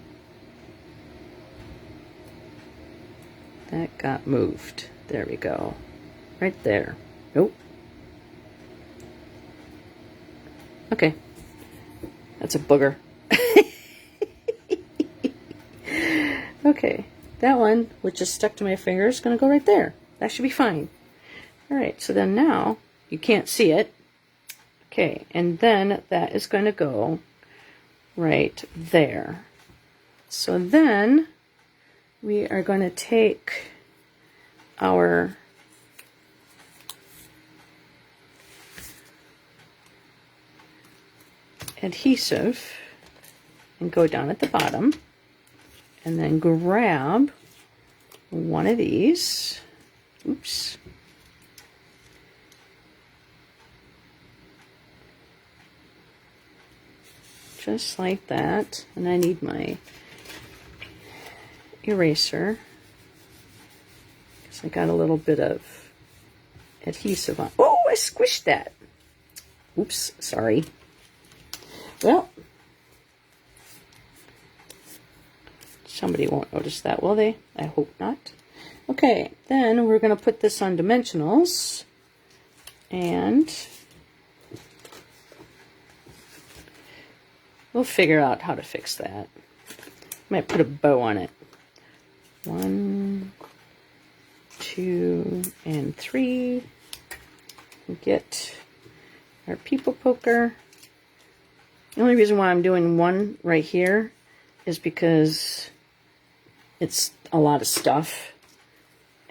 That got moved. There we go. Right there. Nope. Okay. That's a booger. Okay. That one, which is stuck to my finger, is going to go right there. That should be fine. Alright, so then now, you can't see it. Okay, and then that is going to go right there. So then we are going to take our adhesive and go down at the bottom and then grab one of these. Oops. Just like that. And I need my eraser because I got a little bit of adhesive on. Oh, I squished that. Oops, sorry. Well, somebody won't notice that, will they? I hope not. Okay, then we're going to put this on dimensionals, and we'll figure out how to fix that. Might put a bow on it. 1, 2, and 3. Get our people poker. The only reason why I'm doing one right here is because it's a lot of stuff,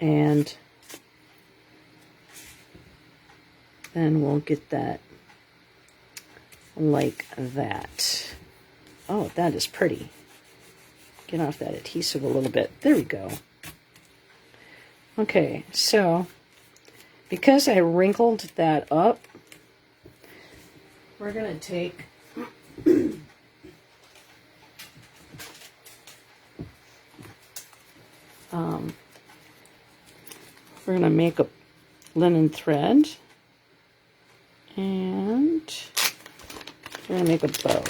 and then we'll get that like that. Oh, that is pretty. Get off that adhesive a little bit. There we go. Okay, so because I wrinkled that up, we're going to take We're going to make a linen thread, and we're going to make a bow.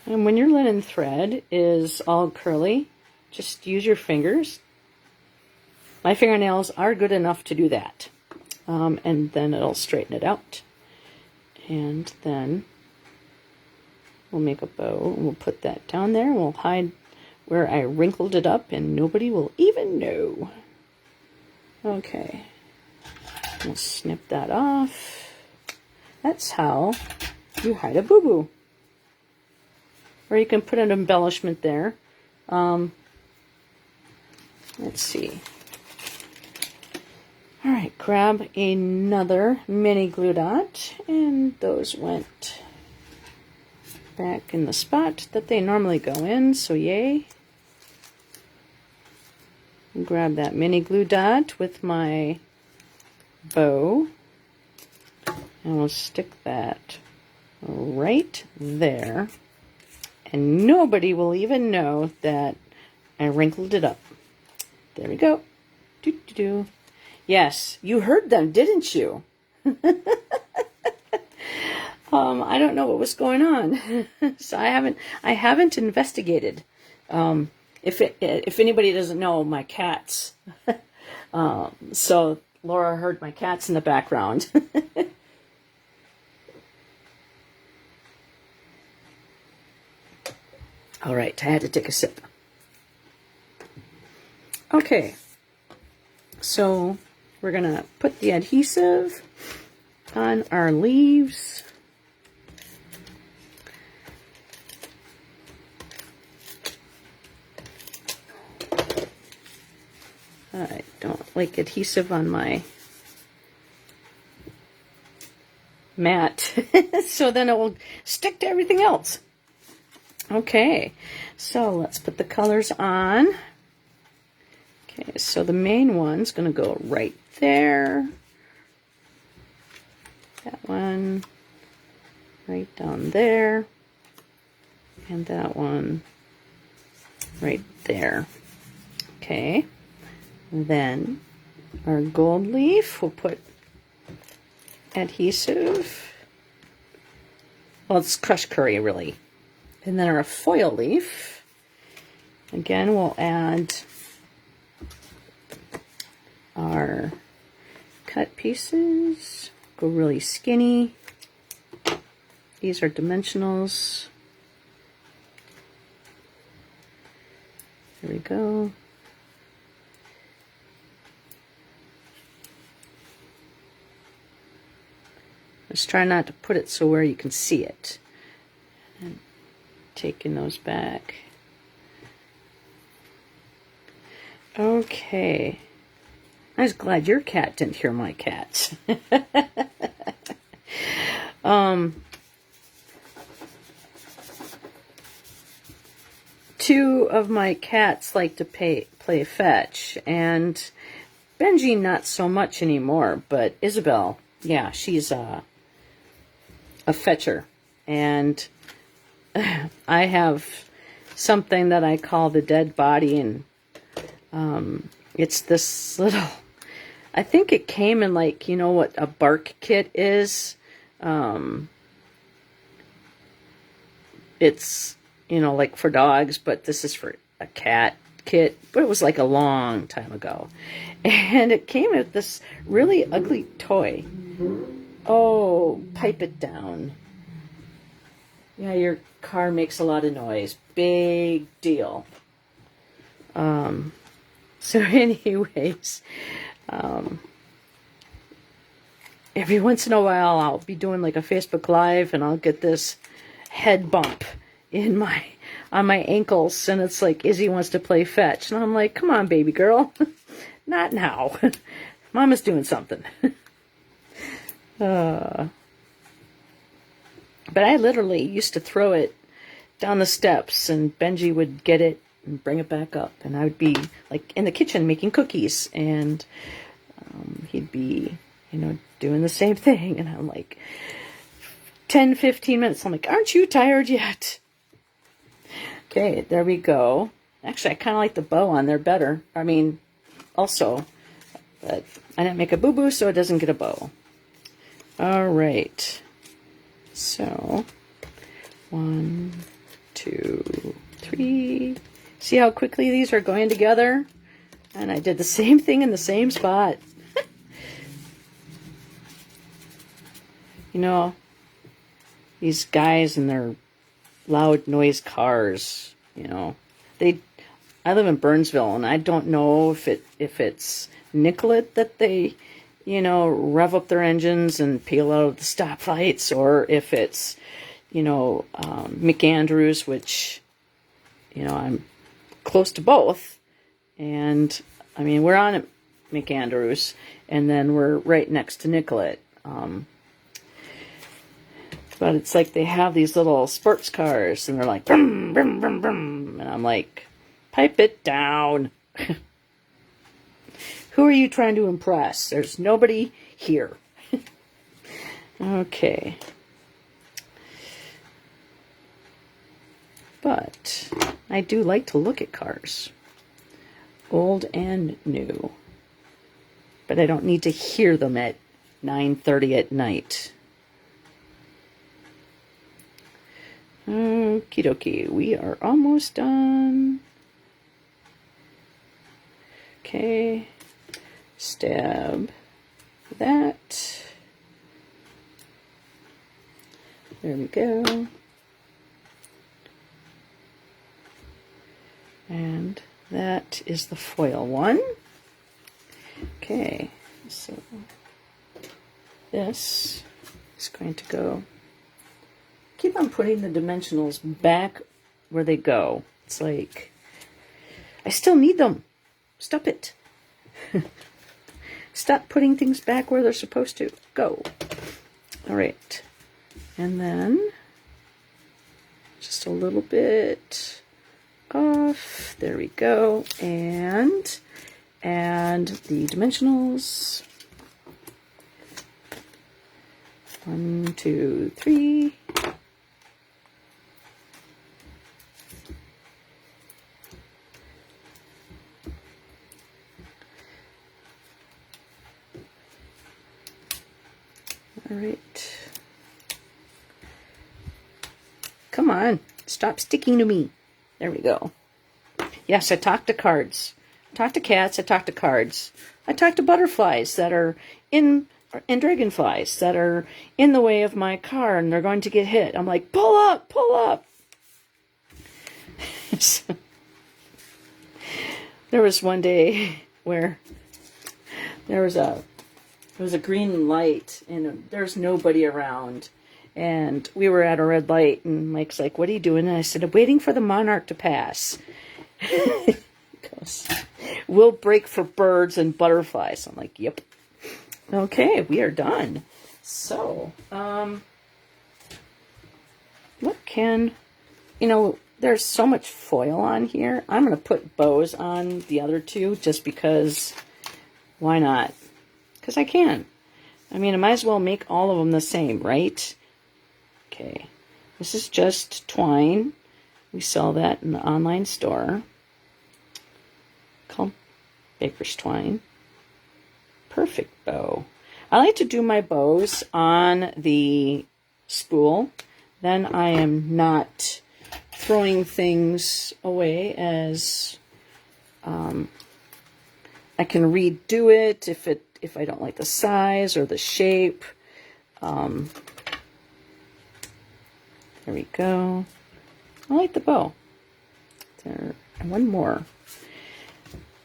And when your linen thread is all curly, just use your fingers. My fingernails are good enough to do that. And then it'll straighten it out. And then we'll make a bow, and we'll put that down there, and we'll hide where I wrinkled it up, and nobody will even know. Okay. We'll snip that off. That's how you hide a boo-boo. Or you can put an embellishment there. Let's see. All right, grab another mini glue dot, and those went back in the spot that they normally go in, so yay. Grab that mini glue dot with my bow, and we'll stick that right there, and nobody will even know that I wrinkled it up. There we go. Doo-doo-doo. Yes, you heard them, didn't you? I don't know what was going on, so I haven't investigated. If anybody doesn't know, my cats. So Laura heard my cats in the background. All right, I had to take a sip. Okay, so we're gonna put the adhesive on our leaves. I don't like adhesive on my mat, so then it will stick to everything else. Okay, so let's put the colors on. Okay, so the main one's going to go right there. That one right down there. And that one right there. Okay. Then our gold leaf, we'll put adhesive. Well, it's crushed curry, really. And then our foil leaf, again, we'll add our cut pieces. Go really skinny. These are dimensionals. There we go. Just try not to put it so where you can see it. And taking those back. Okay. I was glad your cat didn't hear my cats. Two of my cats like to play fetch, and Benji not so much anymore, but Isabel, yeah, she's a fetcher, and I have something that I call the dead body, and it's this little, I think it came in, like, you know what a bark kit is? It's, you know, like for dogs, but this is for a cat kit, but it was like a long time ago. And it came with this really ugly toy. Oh, pipe it down. Yeah, your car makes a lot of noise. Big deal. So anyways, every once in a while I'll be doing like a Facebook Live, and I'll get this head bump in on my ankles, and it's like Izzy wants to play fetch, and I'm like, come on, baby girl, not now. Mama's doing something. But I literally used to throw it down the steps, and Benji would get it and bring it back up, and I would be like in the kitchen making cookies, and he'd be, you know, doing the same thing, and I'm like 10-15 minutes, I'm like, aren't you tired yet? Okay, there we go. Actually, I kind of like the bow on there better. I mean, also, but I didn't make a boo-boo, so it doesn't get a bow. All right. So, 1, 2, 3. See how quickly these are going together? And I did the same thing in the same spot. You know, these guys and their loud noise cars, you know, I live in Burnsville, and I don't know if it's Nicollet that they, you know, rev up their engines and peel out of the stoplights, or if it's, you know, McAndrews, which, you know, I'm close to both. And I mean, we're on McAndrews, and then we're right next to Nicollet. But it's like they have these little sports cars, and they're like, brum, brum, brum, brum. And I'm like, pipe it down. Who are you trying to impress? There's nobody here. Okay. But I do like to look at cars. Old and new. But I don't need to hear them at 9:30 at night. Okie dokie, we are almost done. Okay, stab that. There we go. And that is the foil one. Okay, so this is going to go. Keep on putting the dimensionals back where they go. It's like, I still need them. Stop it. Stop putting things back where they're supposed to go. All right. And then just a little bit off. There we go. And the dimensionals. 1, 2, 3. All right. Come on. Stop sticking to me. There we go. Yes, I talk to cards. I talk to cats. I talk to cards. I talk to butterflies that are and dragonflies that are in the way of my car, and they're going to get hit. I'm like, pull up, pull up. So, there was one day where there was a green light, and there's nobody around. And we were at a red light, and Mike's like, what are you doing? And I said, I'm waiting for the monarch to pass. He goes, we'll break for birds and butterflies. I'm like, yep. Okay, we are done. So, what can, you know, there's so much foil on here. I'm going to put bows on the other two just because, why not? Because I can. I mean, I might as well make all of them the same, right? Okay. This is just twine. We sell that in the online store called Baker's Twine. Perfect bow. I like to do my bows on the spool. Then I am not throwing things away, as I can redo it if I don't like the size or the shape. There we go. I like the bow. There, and one more.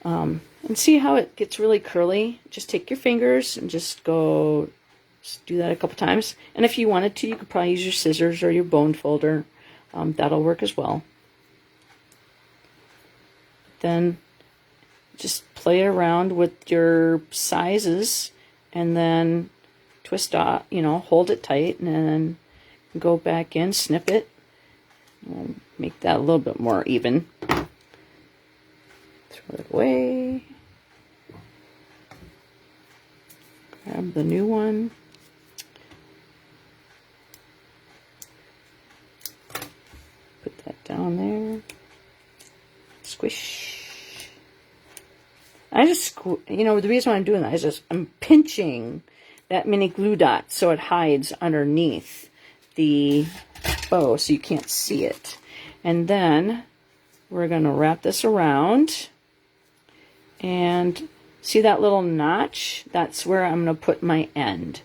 And see how it gets really curly? Just take your fingers and just do that a couple times. And if you wanted to, you could probably use your scissors or your bone folder. That'll work as well. Then just play around with your sizes, and then twist off, hold it tight, and then go back in, snip it. We'll make that a little bit more even. Throw it away. Grab the new one. Put that down there. Squish. I just, you know, the reason why I'm doing that is I'm pinching that mini glue dot so it hides underneath the bow so you can't see it. And then we're going to wrap this around, and see that little notch? That's where I'm going to put my end.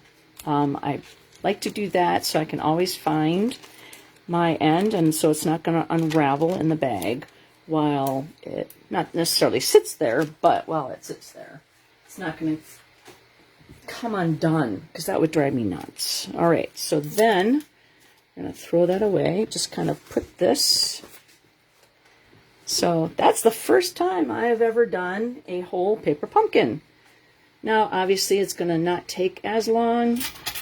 I like to do that so I can always find my end, and so it's not going to unravel in the bag while it not necessarily sits there, but while it sits there, it's not going to come undone, because that would drive me nuts. All right, so then I'm going to throw that away. Just kind of put this. So that's the first time I have ever done a whole paper pumpkin. Now, obviously, it's going to not take as long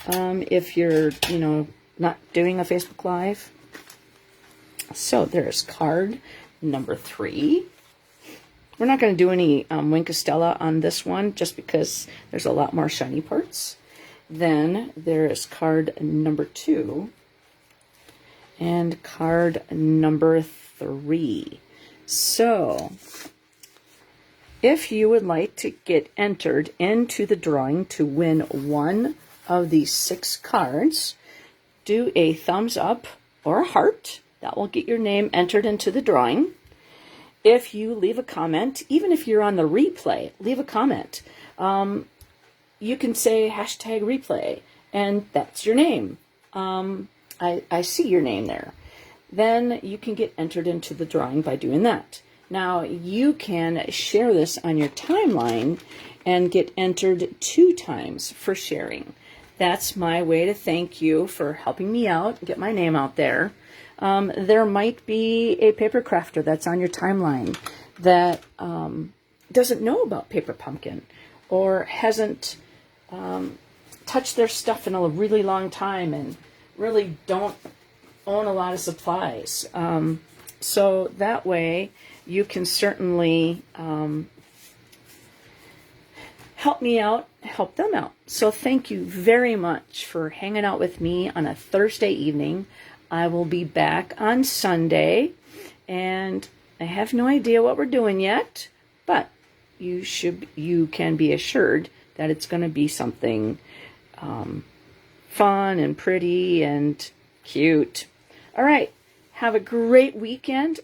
if you're, you know, not doing a Facebook Live. So there's card number 3. We're not going to do any Wink Estella on this one just because there's a lot more shiny parts. Then there's card number 2 and card number 3. So if you would like to get entered into the drawing to win one of these 6 cards, do a thumbs up or a heart. That will get your name entered into the drawing. If you leave a comment, even if you're on the replay, leave a comment. You can say hashtag replay, and that's your name. I see your name there. Then you can get entered into the drawing by doing that. Now, you can share this on your timeline and get entered 2 times for sharing. That's my way to thank you for helping me out, get my name out there. There might be a paper crafter that's on your timeline that doesn't know about Paper Pumpkin or hasn't touched their stuff in a really long time and really don't own a lot of supplies. So that way you can certainly help me out, help them out. So thank you very much for hanging out with me on a Thursday evening. I will be back on Sunday, and I have no idea what we're doing yet, but you can be assured that it's going to be something fun and pretty and cute. All right, have a great weekend.